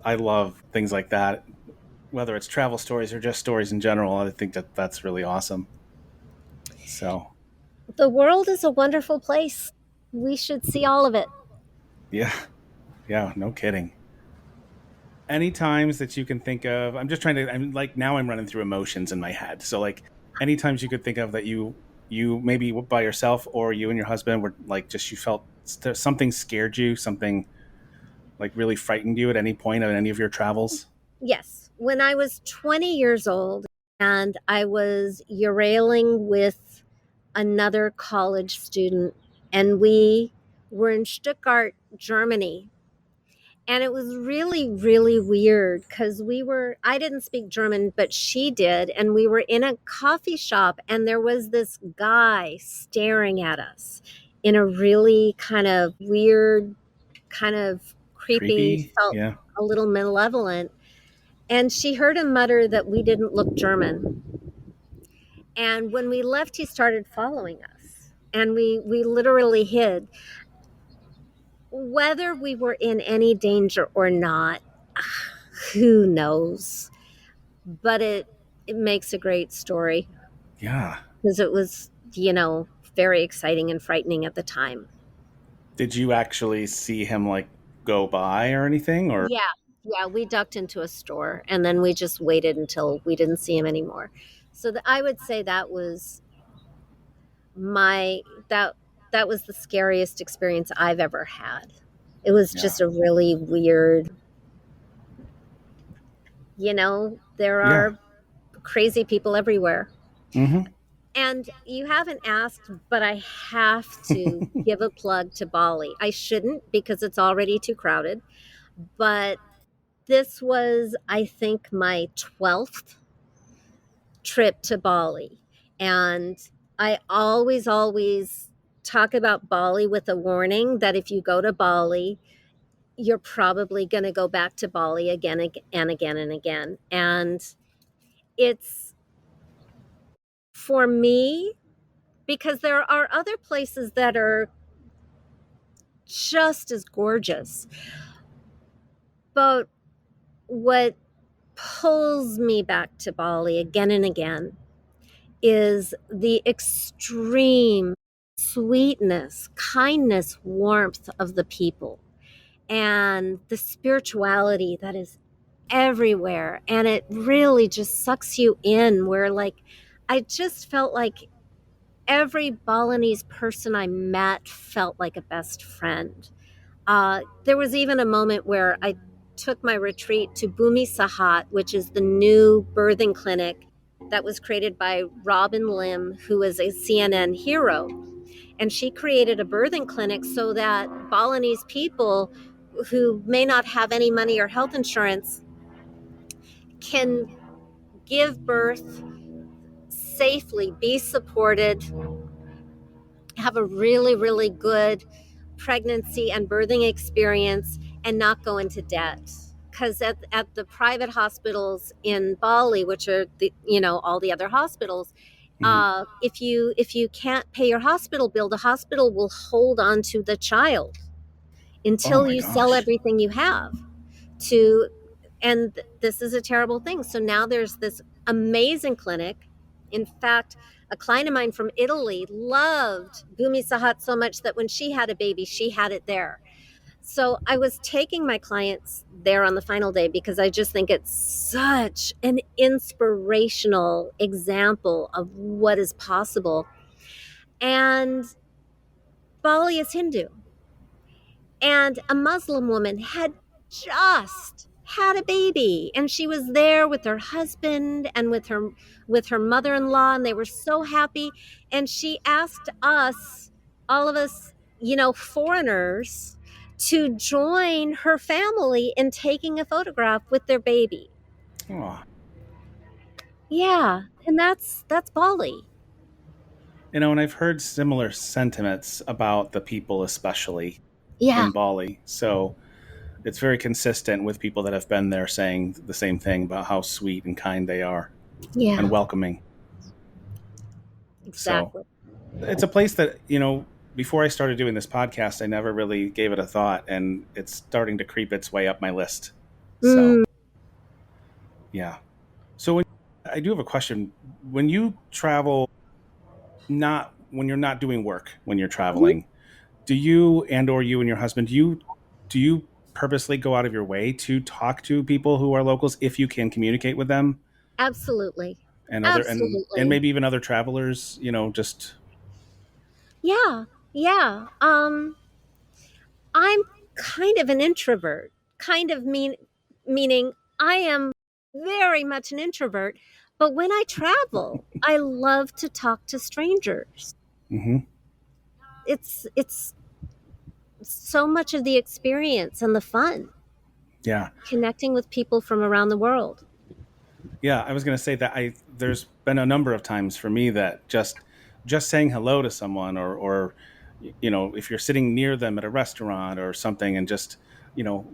I love things like that, whether it's travel stories or just stories in general. I think that that's really awesome. So, The world is a wonderful place. We should see all of it. yeah. Yeah, no kidding. Any times that you can think of, I'm just trying to, I'm like, now I'm running through emotions in my head. So like any times you could think of that you maybe by yourself or you and your husband were like, just you felt something scared you, something like really frightened you at any point on any of your travels. Yes. When I was 20 years old and I was urailing with another college student, and we were in Stuttgart, Germany. And it was really, really weird because I didn't speak German, but she did. And we were in a coffee shop, and there was this guy staring at us in a really kind of weird, kind of creepy, Creepy. felt Yeah. a little malevolent. And she heard him mutter that we didn't look German. And when we left, he started following us. And we literally hid. Whether we were in any danger or not, who knows? But it makes a great story Yeah. because it was, very exciting and frightening at the time. Did you actually see him like go by or anything or Yeah. Yeah, we ducked into a store and then we just waited until we didn't see him anymore. So I would say that was my that was the scariest experience I've ever had. It was yeah. just a really weird, there Yeah. are crazy people everywhere. Mhm. And you haven't asked, but I have to give a plug to Bali. I shouldn't because it's already too crowded, but this was, I think, my 12th trip to Bali. And I always, always talk about Bali with a warning that if you go to Bali, you're probably going to go back to Bali again and again and again. And it's for me, because there are other places that are just as gorgeous. But what pulls me back to Bali again and again is the extreme sweetness, kindness, warmth of the people, and the spirituality that is everywhere. And it really just sucks you in, where, like, I just felt like every Balinese person I met felt like a best friend. There was even a moment where I took my retreat to Bumi Sahat, which is the new birthing clinic that was created by Robin Lim, who is a CNN hero. And she created a birthing clinic so that Balinese people who may not have any money or health insurance can give birth safely, be supported, have a really, really good pregnancy and birthing experience and not go into debt. Because at the private hospitals in Bali, which are all the other hospitals, Hmm. if you can't pay your hospital bill, the hospital will hold on to the child Oh until my you sell gosh. everything you have to and this is a terrible thing. So now there's this amazing clinic. In fact, a client of mine from Italy loved Gumi Sahat so much that when she had a baby, she had it there. So I was taking my clients there on the final day because I just think it's such an inspirational example of what is possible. And Bali is Hindu. And a Muslim woman had just had a baby, and she was there with her husband and with her mother-in-law, and they were so happy. And she asked us, all of us, foreigners, to join her family in taking a photograph with their baby. Oh. Yeah, and that's Bali. And I've heard similar sentiments about the people, especially Yeah, in Bali. So it's very consistent with people that have been there saying the same thing about how sweet and kind they are and yeah, welcoming. So exactly. it's a place that, before I started doing this podcast, I never really gave it a thought, and it's starting to creep its way up my list. So, Mm, yeah. So I do have a question. When you travel, not when you're not doing work, when you're mhm, traveling, do you or you and your husband, do you purposely go out of your way to talk to people who are locals if you can communicate with them absolutely. and and Absolutely. maybe even other travelers, just Yeah, yeah. I'm kind of an introvert. Kind of meaning I am very much an introvert, but when I travel, I love to talk to strangers. hmm. It's so much of the experience and the fun Yeah. connecting with people from around the world. Yeah, I was going to say that I there's been a number of times for me that just saying hello to someone, or if you're sitting near them at a restaurant or something, and just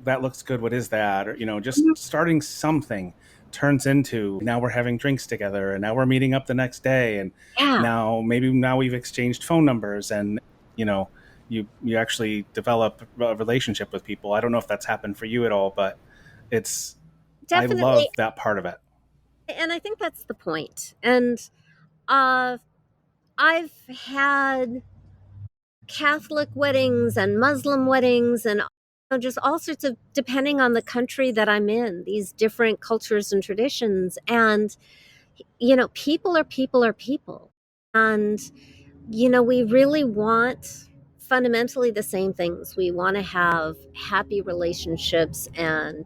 that looks good, what is that, or just starting something turns into, now we're having drinks together, and now we're meeting up the next day, and Yeah, now we've exchanged phone numbers, and you know you actually develop a relationship with people. I don't know if that's happened for you at all, but it's I definitely. love that part of it. And I think that's the point. And uh, I've had Catholic weddings and Muslim weddings and just all sorts of, depending on the country that I'm in, these different cultures and traditions. And, people are people are people. And, we really want fundamentally the same things. We want to have happy relationships and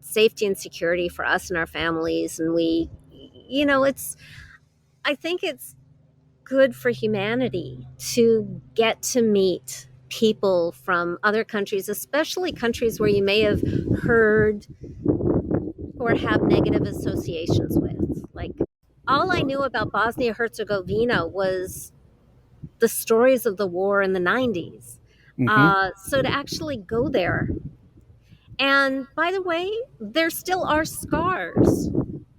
safety and security for us and our families. And I think it's good for humanity to get to meet people from other countries, especially countries where you may have heard or have negative associations with. Like, all I knew about Bosnia Herzegovina was the stories of the war in the 90s. Hmm. So to actually go there, and by the way, there still are scars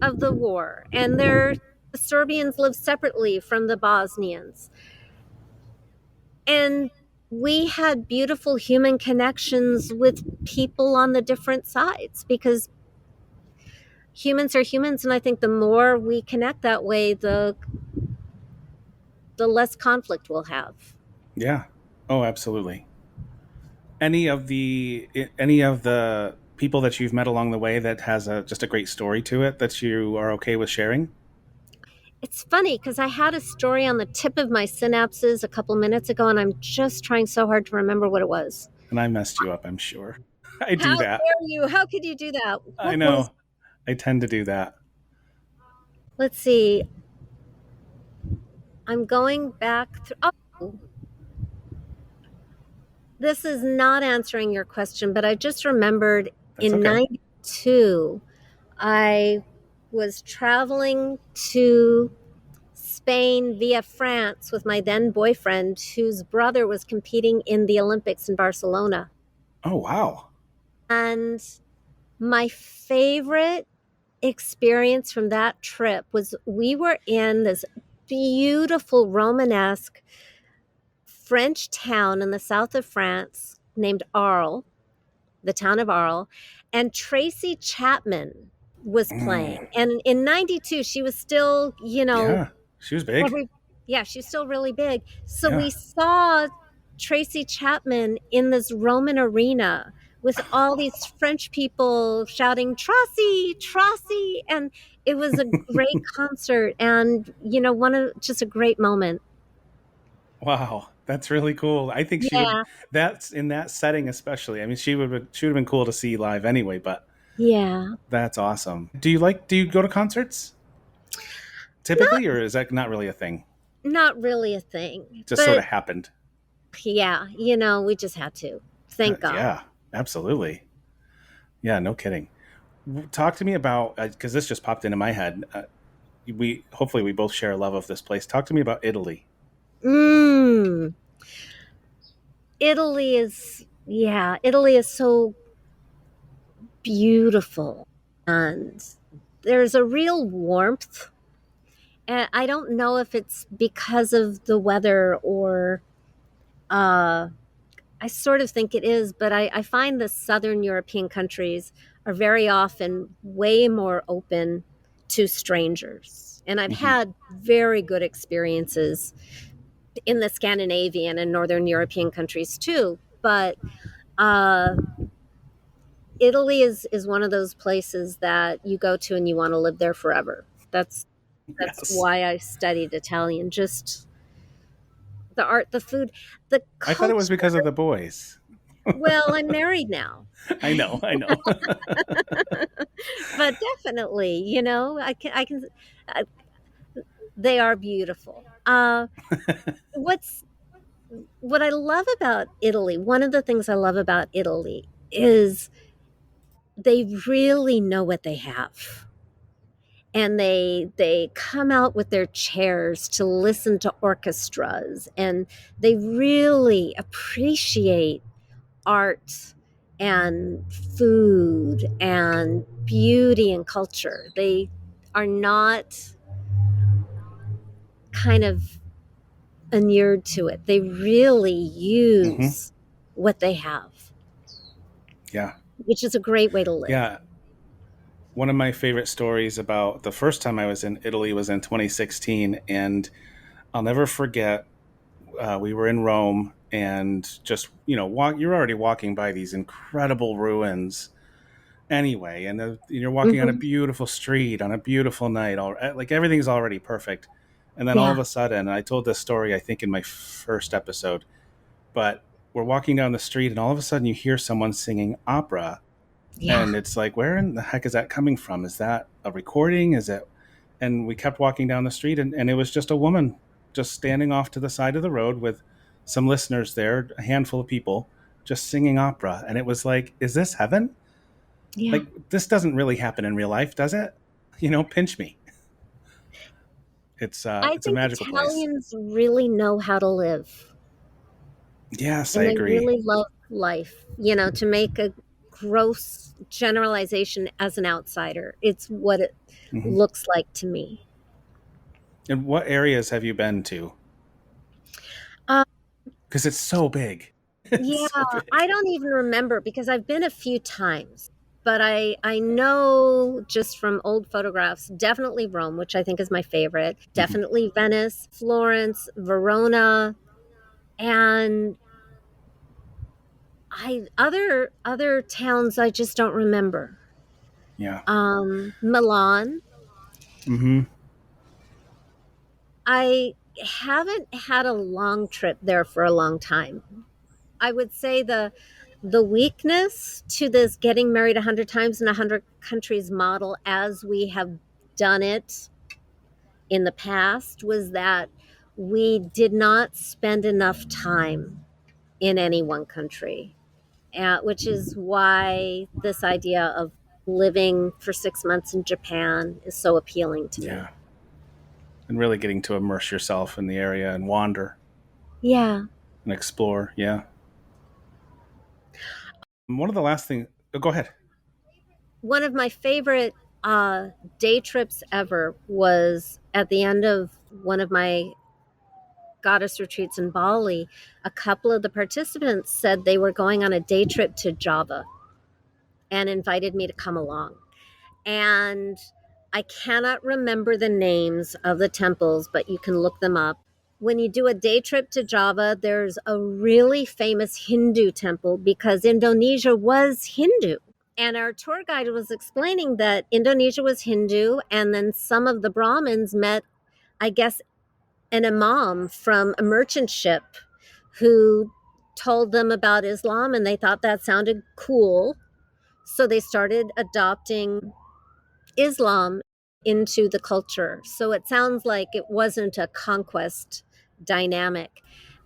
of the war, and the Serbians live separately from the Bosnians. And we had beautiful human connections with people on the different sides because humans are humans. And I think the more we connect that way, the less conflict we'll have. Yeah. Oh, absolutely. Any of the people that you've met along the way that has just a great story to it that you are okay with sharing? It's funny because I had a story on the tip of my synapses a couple minutes ago, and I'm just trying so hard to remember what it was. And I messed you up, I'm sure. I How do that. dare you? How could you do that? I What was, know. I tend to do that. let's see, I'm going back through. Oh, this is not answering your question, but I just remembered That's in okay. 92, I was traveling to Spain via France with my then boyfriend, whose brother was competing in the Olympics in Barcelona. Oh, wow. And my favorite experience from that trip was we were in this beautiful Romanesque French town in the south of France named Arles, the town of Arles, and Tracy Chapman was Mm, playing. And in 92, she was still, yeah. She was big. every yeah, she's still really big. So Yeah. we saw Tracy Chapman in this Roman arena with all these French people shouting Tracy, Tracy, and it was a great concert and one of just a great moment. Wow. That's really cool. I think she would, Yeah. that's in that setting, especially. I mean, she would have been cool to see live anyway, but Yeah. that's awesome. Do you go to concerts Not typically, or is that not really a thing? not really a thing. Just sort But of happened. yeah, we just had to. Thank God. Yeah, absolutely. Yeah, no kidding. Talk to me about, because this just popped into my head. We hopefully we both share a love of this place. Talk to me about Italy. Mm. Italy is so beautiful and there's a real warmth. And I don't know if it's because of the weather or uh, I sort of think it is, but I find the Southern European countries are very often way more open to strangers. And I've Hmm. had very good experiences in the Scandinavian and Northern European countries too. But uh, Italy is one of those places that you go to and you want to live there forever. That's Yes, why I studied Italian. Just the art, the food, the I thought it was culture. because of the boys. Well, I'm married now, I know, I know. but definitely, I can. Uh, they are beautiful. What's what I love about Italy? One of the things I love about Italy is they really know what they have. And they come out with their chairs to listen to orchestras and they really appreciate art and food and beauty and culture. They are not kind of inured to it. They really Hmm. use what they have, Yeah, which is a great way to live. yeah. One of my favorite stories about the first time I was in Italy was in 2016, and I'll never forget. We were in Rome, and just you're already walking by these incredible ruins anyway, and you're walking on a Hmm. beautiful street on a beautiful night. All like everything's already perfect, and then all of Yeah, a sudden, I told this story I think in my first episode, but we're walking down the street, and all of a sudden you hear someone singing opera, yeah, and it's like, where in the heck is that coming from? Is that a recording? Is it? And we kept walking down the street, and it was just a woman just standing off to the side of the road with some listeners there, a handful of people, just singing opera. And it was like, is this heaven? yeah. Like, this doesn't really happen in real life, does it? Pinch me. I It's a think magical place. Italians really know how to live Yes, I and they agree. really love life. To make a gross generalization as an outsider, it's what it Hmm. looks like to me. And what areas have you been to? Uh, Because it's so big. yeah, It's so I big. don't even remember because I've been a few times, but I know just from old photographs, definitely Rome, which I think is my favorite, Hmm. definitely Venice, Florence, Verona, and I other towns I just don't remember. Yeah. Milan. Hmm. I haven't had a long trip there for a long time. I would say the weakness to this getting married 100 times in 100 countries model as we have done it in the past was that we did not spend enough time in any one country, which is why this idea of living for 6 months in Japan is so appealing to Yeah. me. and really getting to immerse yourself in the area and wander Yeah. and explore. Yeah. One of the last things. Oh, go ahead. One of my favorite day trips ever was at the end of one of my goddess retreats in Bali. A couple of the participants said they were going on a day trip to Java and invited me to come along. And I cannot remember the names of the temples, but you can look them up. When you do a day trip to Java, there's a really famous Hindu temple because Indonesia was Hindu. And our tour guide was explaining that Indonesia was Hindu, and then some of the Brahmins met, I guess, an imam from a merchant ship who told them about Islam, and they thought that sounded cool. So they started adopting Islam into the culture. So it sounds like it wasn't a conquest dynamic.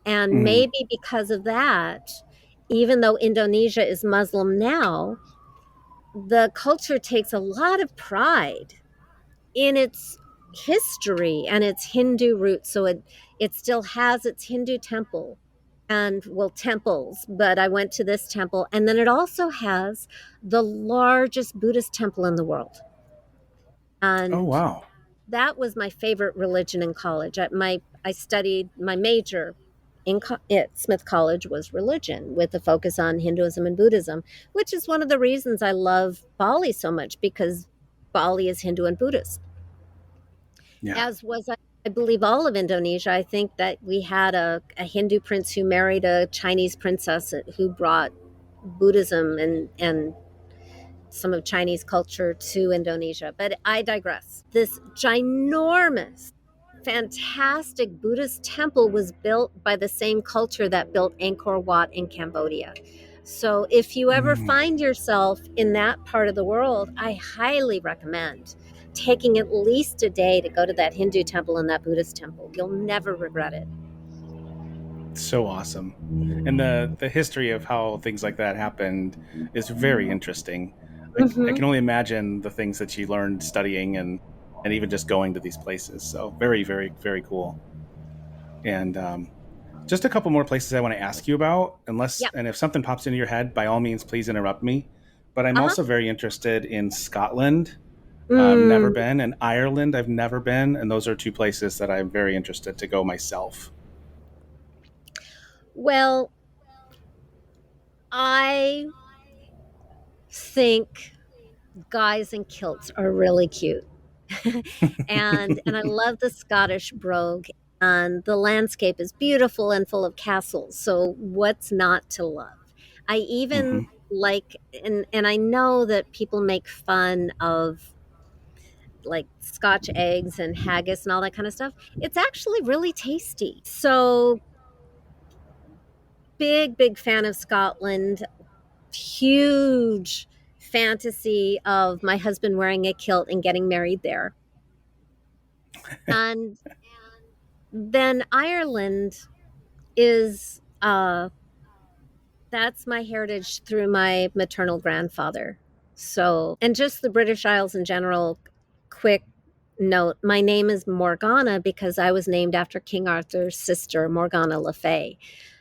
And Mm-hmm. maybe because of that, even though Indonesia is Muslim now, the culture takes a lot of pride in its history and its Hindu roots. So it still has its Hindu temple and, well, temples, but I went to this temple. And then it also has the largest Buddhist temple in the world. Oh, And wow. that was my favorite religion in college. I studied my major at Smith College was religion with a focus on Hinduism and Buddhism, which is one of the reasons I love Bali so much because Bali is Hindu and Buddhist. Yeah. As was, I believe, all of Indonesia. I think that we had a Hindu prince who married a Chinese princess who brought Buddhism and some of Chinese culture to Indonesia. But I digress. This ginormous, fantastic Buddhist temple was built by the same culture that built Angkor Wat in Cambodia. So if you ever Mm. find yourself in that part of the world, I highly recommend taking at least a day to go to that Hindu temple and that Buddhist temple. You'll never regret it. So awesome. And the history of how things like that happened is very interesting. I Mm-hmm. can only imagine the things that you learned studying and even just going to these places. So very, very, very cool. And just a couple more places I want to ask you about, unless Yeah. and if something pops into your head, by all means, please interrupt me. But I'm Uh-huh. also very interested in Scotland. Never Mm. been, and Ireland. I've never been, and those are two places that I'm very interested to go myself. Well, I think guys in kilts are really cute. And I love the Scottish brogue, and the landscape is beautiful and full of castles. So what's not to love? I even Hmm. like and I know that people make fun of like Scotch eggs and haggis and all that kind of stuff. It's actually really tasty. So big fan of Scotland. Huge fantasy of my husband wearing a kilt and getting married there. And then Ireland is that's my heritage through my maternal grandfather. So, and just the British Isles in general, quick note, my name is Morgana because I was named after King Arthur's sister, Morgana Le Fay.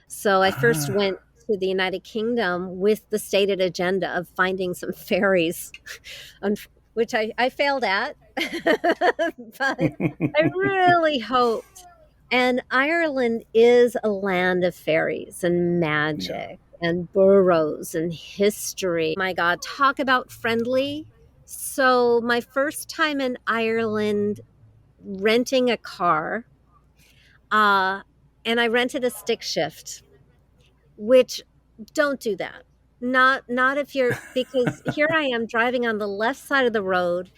So I first Ah. went to the United Kingdom with the stated agenda of finding some fairies, which I failed at, but I really hoped. And Ireland is a land of fairies and Yeah. magic and burrows and history. My God, talk about friendly. So, my first time in Ireland renting a car, uh, and I rented a stick shift, which don't do that. Not if you're because here I am driving on the left side of the road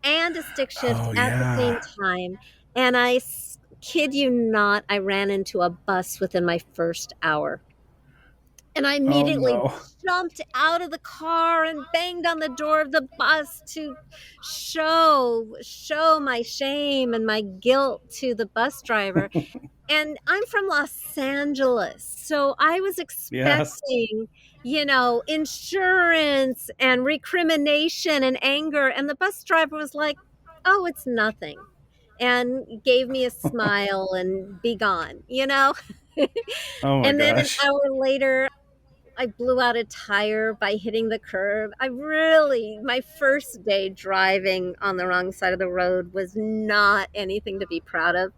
and a stick shift Oh at the same yeah. time. And kid you not, I ran into a bus within my first hour. And I Oh immediately no. jumped out of the car and banged on the door of the bus to show my shame and my guilt to the bus driver. And I'm from Los Angeles. So I was Yes. expecting, insurance and recrimination and anger. And the bus driver was like, oh, it's nothing. and gave me a smile and be gone, you know? Oh my And then an gosh. hour later, I blew out a tire by hitting the curb. My first day driving on the wrong side of the road was not anything to be proud of.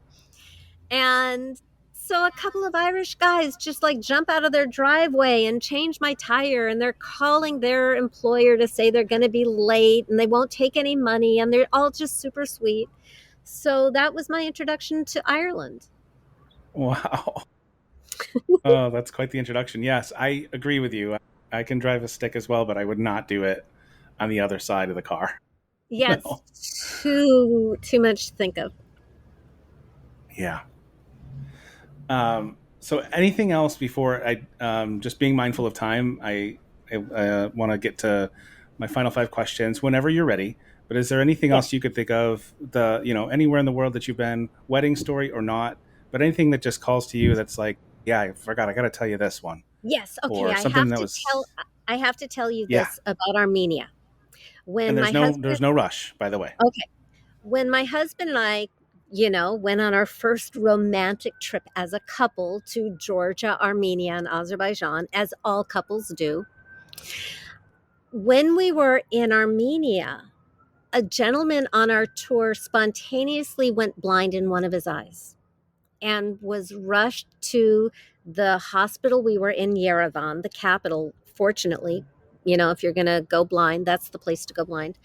And so a couple of Irish guys just like jump out of their driveway and change my tire, and they're calling their employer to say they're going to be late and they won't take any money, and they're all just super sweet. So that was my introduction to Ireland. Wow. Oh, that's quite the introduction. Yes, I agree with you. I can drive a stick as well, but I would not do it on the other side of the car. Yeah, No. it's too much to think of. Yeah. So anything else before I just being mindful of time? I want to get to my final five questions whenever you're ready. But is there anything Yeah. else you could think of anywhere in the world that you've been, wedding story or not, but anything that just calls to you that's like, yeah, I forgot, I got to tell you this one, Yes, okay, or something that was, I have to tell you yeah. this about Armenia. And When my there's husband no rush, by the way. Okay. When my husband and I, went on our first romantic trip as a couple to Georgia, Armenia, and Azerbaijan, as all couples do. When we were in Armenia, a gentleman on our tour spontaneously went blind in one of his eyes and was rushed to the hospital. We were in Yerevan, the capital. Fortunately, if you're going to go blind, that's the place to go blind.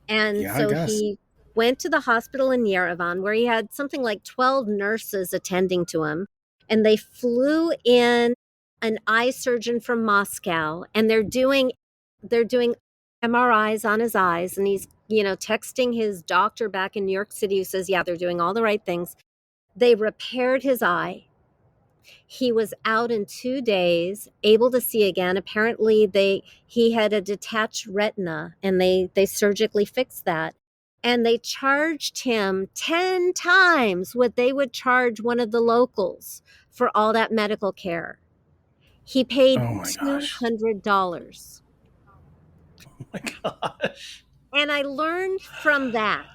And Yeah, I so guess. he went to the hospital in Yerevan, where he had something like 12 nurses attending to him. And they flew in an eye surgeon from Moscow, and they're doing MRIs on his eyes, and he's, texting his doctor back in New York City, who says, yeah, they're doing all the right things. They repaired his eye. He was out in 2 days, able to see again. Apparently, he had a detached retina, and they surgically fixed that. And they charged him 10 times what they would charge one of the locals for all that medical care. He paid Oh my gosh. $200. Oh my gosh. And I learned from that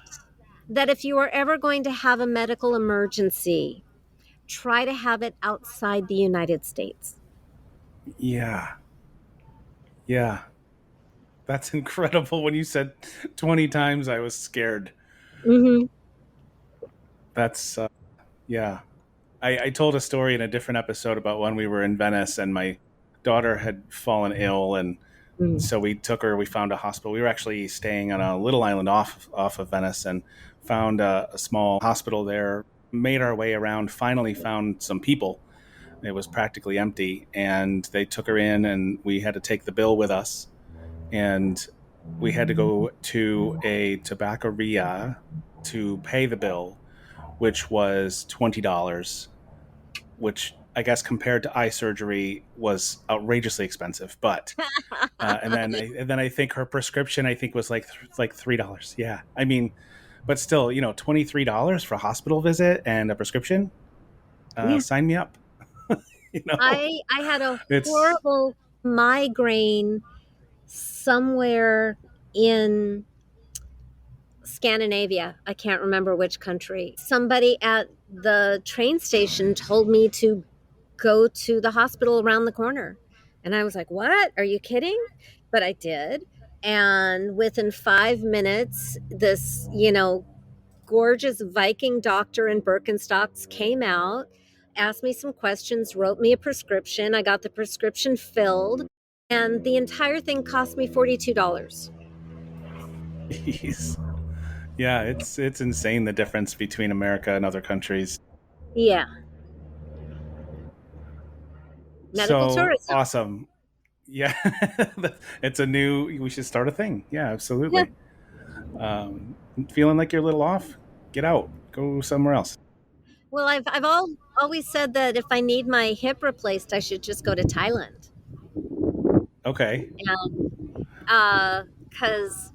if you are ever going to have a medical emergency, try to have it outside the United States. Yeah. Yeah. That's incredible. When you said 20 times, I was scared. Hmm. That's, yeah. I told a story in a different episode about when we were in Venice and my daughter had fallen ill. And Mm. so we took her, we found a hospital. We were actually staying on a little island off of Venice and found a small hospital there, made our way around, finally found some people. It was practically empty. And they took her in, and we had to take the bill with us. And we had to go to a tobaccoria to pay the bill, which was $20, which I guess compared to eye surgery was outrageously expensive. But and then I think her prescription I think was like $3. Yeah, I mean, but still, $23 for a hospital visit and a prescription. Yeah. Sign me up. you know, I had a it's horrible migraine somewhere in Scandinavia. I can't remember which country. Somebody at the train station told me to go to the hospital around the corner. And I was like, "What? Are you kidding?" But I did. And within 5 minutes, this, gorgeous Viking doctor in Birkenstocks came out, asked me some questions, wrote me a prescription. I got the prescription filled, and the entire thing cost me $42. Jeez. Yeah, it's insane the difference between America and other countries. Yeah, medical So tourism. awesome. Yeah, it's a new. We should start a thing. Yeah, Yeah. absolutely. Um, Feeling like you're a little off? Get out. Go somewhere else. Well, always said that if I need my hip replaced, I should just go to Thailand. Okay. Because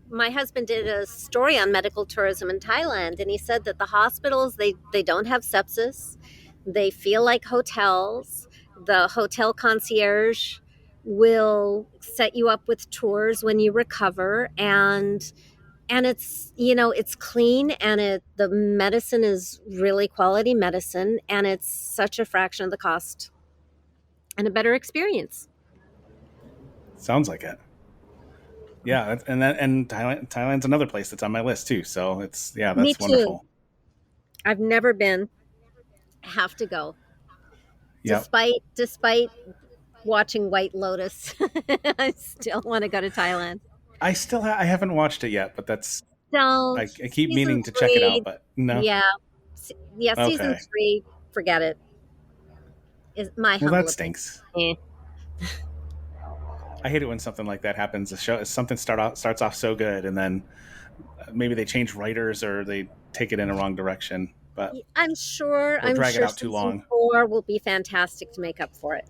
my husband did a story on medical tourism in Thailand, and he said that the hospitals, they don't have sepsis. They feel like hotels. The hotel concierge will set you up with tours when you recover, and it's clean, and the medicine is really quality medicine, and it's such a fraction of the cost and a better experience. Sounds like it. Yeah, and Thailand's another place that's on my list too. So Me that's too. wonderful. I've never been. Have to go. Yep. Despite watching White Lotus, I still want to go to Thailand. I haven't watched it yet, but that's Don't. I keep Season meaning to check it out, 3, but no. yeah. Yeah, season Okay. 3, forget it. Is my Well, humble that opinion. stinks. Eh. I hate it when something like that happens. The show something starts off so good, and then maybe they change writers or they take it in a wrong direction, but or I'm drag it sure out too season long. 4 will be fantastic to make up for it.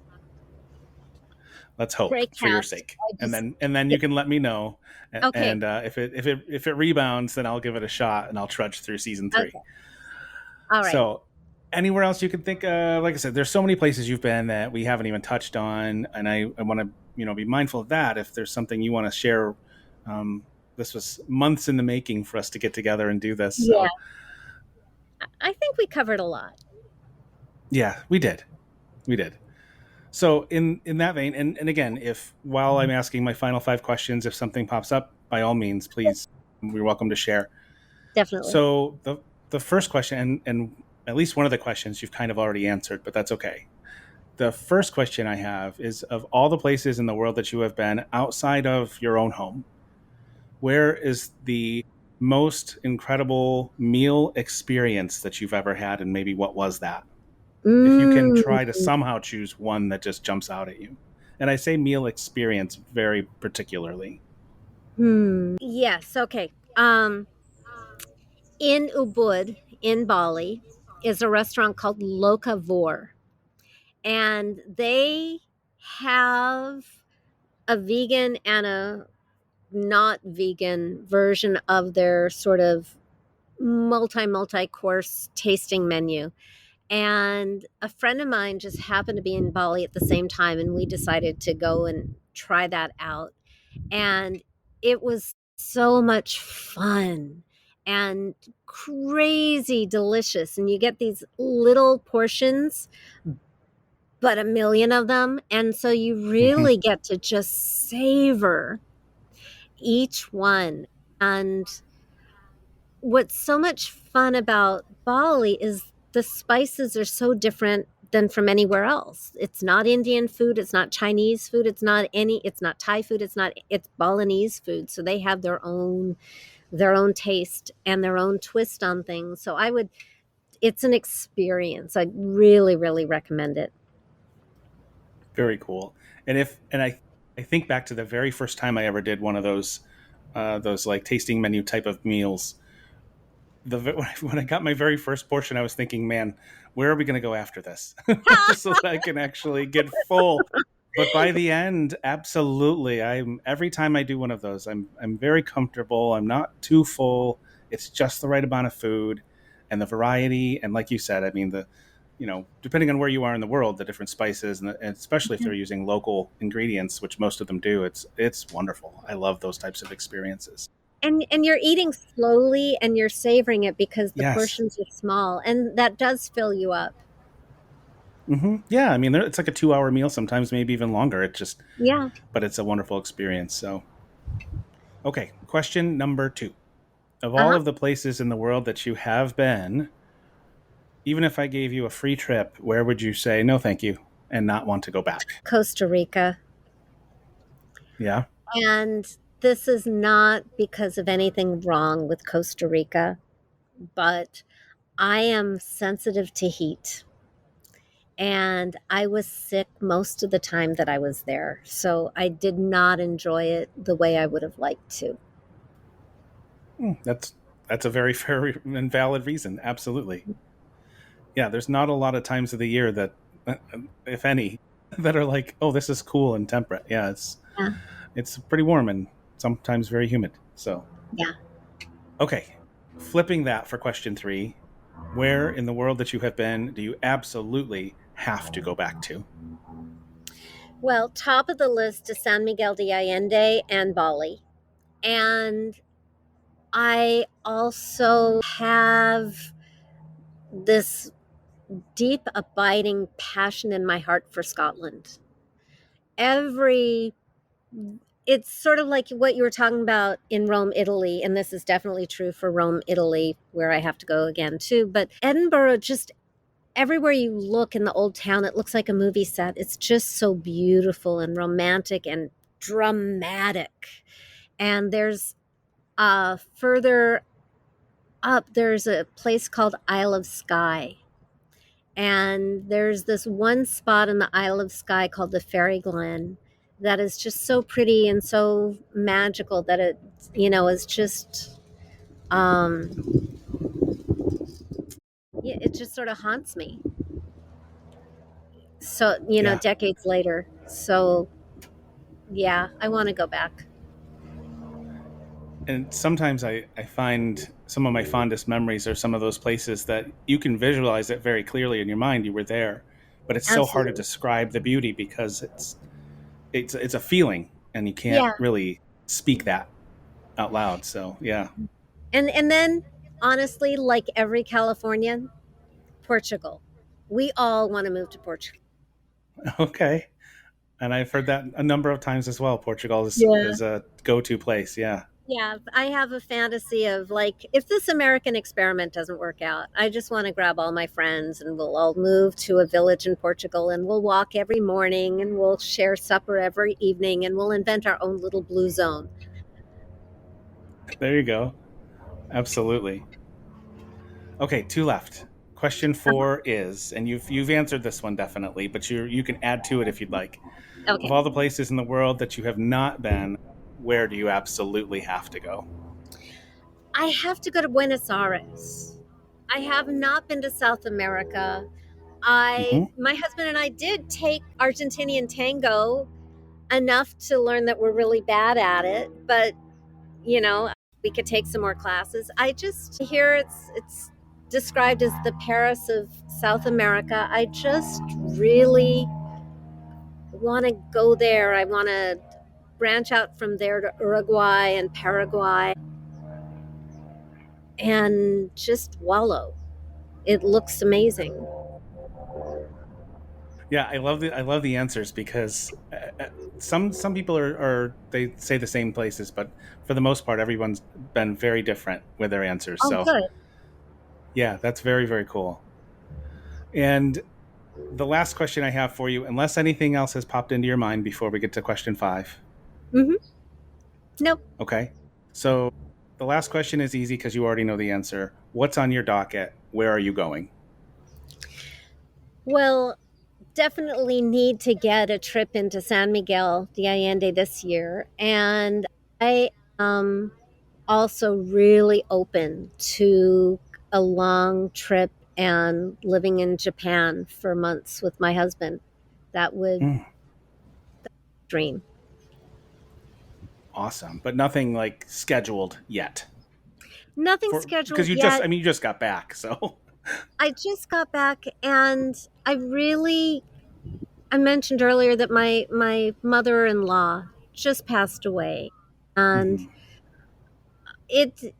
Let's hope Great for your cast. sake, I just and then you can let me know, Okay. and if it rebounds, then I'll give it a shot and I'll trudge through season 3. Okay. All right. So, anywhere else you can think of? Like I said, there's so many places you've been that we haven't even touched on, and I want to be mindful of that. If there's something you want to share, this was months in the making for us to get together and do this. Yeah, So I think we covered a lot. yeah, we did. So in that vein, and again, if while I'm asking my final 5 questions, if something pops up, by all means, please, you're welcome to share. Definitely. So the first question, and at least one of the questions you've kind of already answered, but that's okay. The first question I have is, of all the places in the world that you have been outside of your own home, where is the most incredible meal experience that you've ever had, and maybe what was that? If you can Mm. try to somehow choose one that just jumps out at you. And I say meal experience very particularly. Yes, okay. In Ubud, in Bali, is a restaurant called Lokavor, and they have a vegan and a not vegan version of their sort of multi course tasting menu. And a friend of mine just happened to be in Bali at the same time, and we decided to go and try that out. And it was so much fun and crazy delicious. And you get these little portions, but a million of them. And so you Mhm. really get to just savor each one. And what's so much fun about Bali is the spices are so different than from anywhere else. It's not Indian food, it's not Chinese food, it's not Thai food, it's Balinese food. So they have their own taste and their own twist on things. So it's an experience. I really, really recommend it. Very cool. And I think back to the very first time I ever did one of those like tasting menu type of meals. When I got my very first portion, I was thinking, man, where are we going to go after this? Just so that I can actually get full. But by the end, absolutely, I'm every time I do one of those, I'm very comfortable. I'm not too full. It's just the right amount of food, and the variety. And like you said, I mean depending on where you are in the world, the different spices, and especially if they're using local ingredients, which most of them do, it's wonderful. I love those types of experiences. And you're eating slowly and you're savoring it because the Yes. portions are small, and that does fill you up. Yeah, I mean, it's like a 2-hour meal, sometimes maybe even longer. Yeah. But it's a wonderful experience. So, okay, question number 2. Of all Uh-huh. of the places in the world that you have been, even if I gave you a free trip, where would you say no, thank you, and not want to go back? Costa Rica. Yeah. And this is not because of anything wrong with Costa Rica, but I am sensitive to heat. And I was sick most of the time that I was there. So I did not enjoy it the way I would have liked to. That's a very fair and valid reason. Absolutely. Yeah, there's not a lot of times of the year that, if any, that are like, oh, this is cool and temperate. Yeah, Yeah. it's pretty warm and sometimes very humid. So, Yeah. okay, flipping that for question 3, where in the world that you have been do you absolutely have to go back to? Well, top of the list is San Miguel de Allende and Bali. And I also have this deep, abiding passion in my heart for Scotland. Every It's sort of like what you were talking about in Rome, Italy, and this is definitely true for Rome, Italy, where I have to go again too. But Edinburgh, just everywhere you look in the old town, it looks like a movie set. It's just so beautiful and romantic and dramatic. And there's further up, there's a place called Isle of Skye. And there's this one spot in the Isle of Skye called the Fairy Glen that is just so pretty and so magical that is just, um, yeah, it just sort of haunts me. So, Yeah. decades later. So, yeah, I want to go back. And sometimes I find some of my fondest memories are some of those places that you can visualize it very clearly in your mind. You were there, but it's so hard to Absolutely. describe the beauty because it's a feeling, and you can't Yeah. really speak that out loud. So yeah. And then honestly, like every Californian, Portugal. We all want to move to Portugal. Okay. And I've heard that a number of times as well. Portugal Yeah. is a go-to place. Yeah. Yeah, I have a fantasy of like, if this American experiment doesn't work out, I just want to grab all my friends and we'll all move to a village in Portugal and we'll walk every morning and we'll share supper every evening and we'll invent our own little blue zone. There you go. Absolutely. Okay, two left. Question Uh-huh. four is, and you've answered this one definitely, but you can add to it if you'd like. Of Okay. all the places in the world that you have not been, where do you absolutely have to go? I have to go to Buenos Aires. I have not been to South America. Hmm. My husband and I did take Argentinian tango enough to learn that we're really bad at it, but you know, we could take some more classes. I just hear it's described as the Paris of South America. I just really want to go there. I want to branch out from there to Uruguay and Paraguay and just wallow. It looks amazing. Yeah, I love the answers because some people are they say the same places, but for the most part, everyone's been very different with their answers. Oh, So good. yeah, that's very cool. And the last question I have for you, unless anything else has popped into your mind before we get to question five. Mm-hmm. Nope. Okay. So the last question is easy because you already know the answer. What's on your docket? Where are you going? Well, definitely need to get a trip into San Miguel de Allende this year. And I am also really open to a long trip and living in Japan for months with my husband. That would Mm, dream. awesome, but nothing like scheduled yet. Nothing For because scheduled yet. you just got back, so I just got back and I mentioned earlier that my mother-in-law just passed away. And mhm. it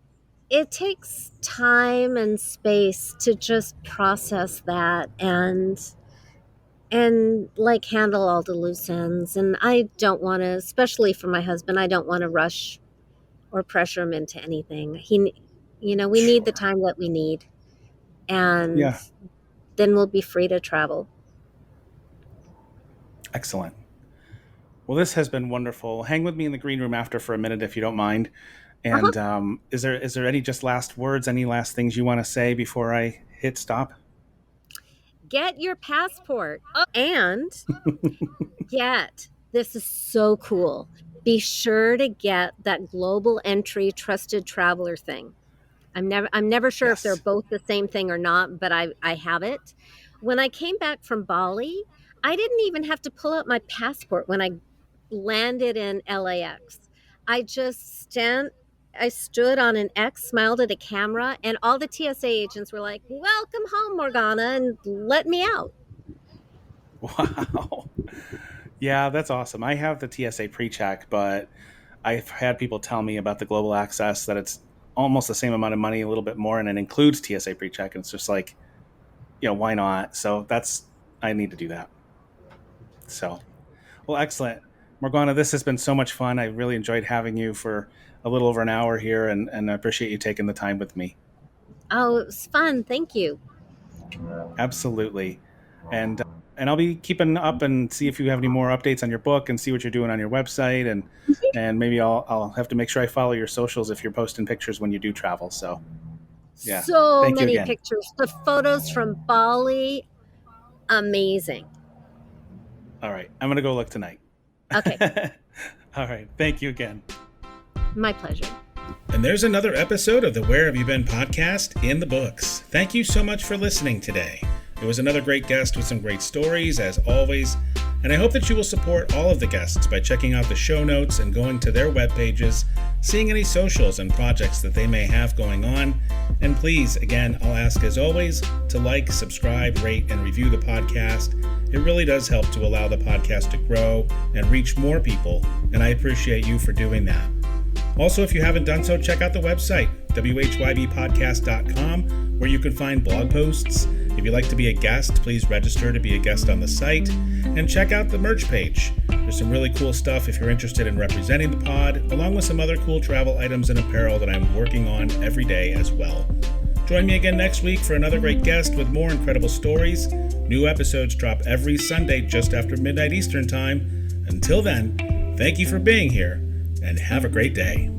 it takes time and space to just process that and like handle all the loose ends. And I don't want to, especially for my husband, I don't want to rush or pressure him into anything. We need the Sure. time that we need, and Yeah, then we'll be free to travel. excellent. Well, this has been wonderful. Hang with me in the green room after for a minute if you don't mind. Uh-huh. And is there any just last words, any last things you want to say before I hit stop? Get your passport. And this is so cool. Be sure to get that global entry trusted traveler thing. I'm never sure if they're Yes. both the same thing or not, but I have it. When I came back from Bali, I didn't even have to pull out my passport when I landed in LAX. I just I stood on an X, smiled at a camera, and all the TSA agents were like, "Welcome home, Morgana," and let me out. Wow. Yeah, that's awesome. I have the TSA pre-check, but I've had people tell me about the global access that it's almost the same amount of money, a little bit more, and it includes TSA PreCheck. And it's just like, why not? So I need to do that. So, well, excellent. Morgana, this has been so much fun. I really enjoyed having you for a little over an hour here, and I appreciate you taking the time with me. Oh, it was fun. Thank you. Absolutely. And I'll be keeping up and see if you have any more updates on your book and see what you're doing on your website, and maybe I'll have to make sure I follow your socials if you're posting pictures when you do travel. So yeah, So thank you many again. pictures. The photos from Bali, amazing. All right, I'm gonna go look tonight. Okay. All right, thank you again. My pleasure. And there's another episode of the Where Have You Been podcast in the books. Thank you so much for listening today. It was another great guest with some great stories, as always, and I hope that you will support all of the guests by checking out the show notes and going to their web pages, seeing any socials and projects that they may have going on. And please, again, I'll ask as always to like, subscribe, rate, and review the podcast. It really does help to allow the podcast to grow and reach more people, and I appreciate you for doing that. Also, if you haven't done so, check out the website, whybpodcast.com, where you can find blog posts. If you'd like to be a guest, please register to be a guest on the site, and check out the merch page. There's some really cool stuff if you're interested in representing the pod, along with some other cool travel items and apparel that I'm working on every day as well. Join me again next week for another great guest with more incredible stories. New episodes drop every Sunday just after midnight Eastern Time. Until then, thank you for being here, and have a great day.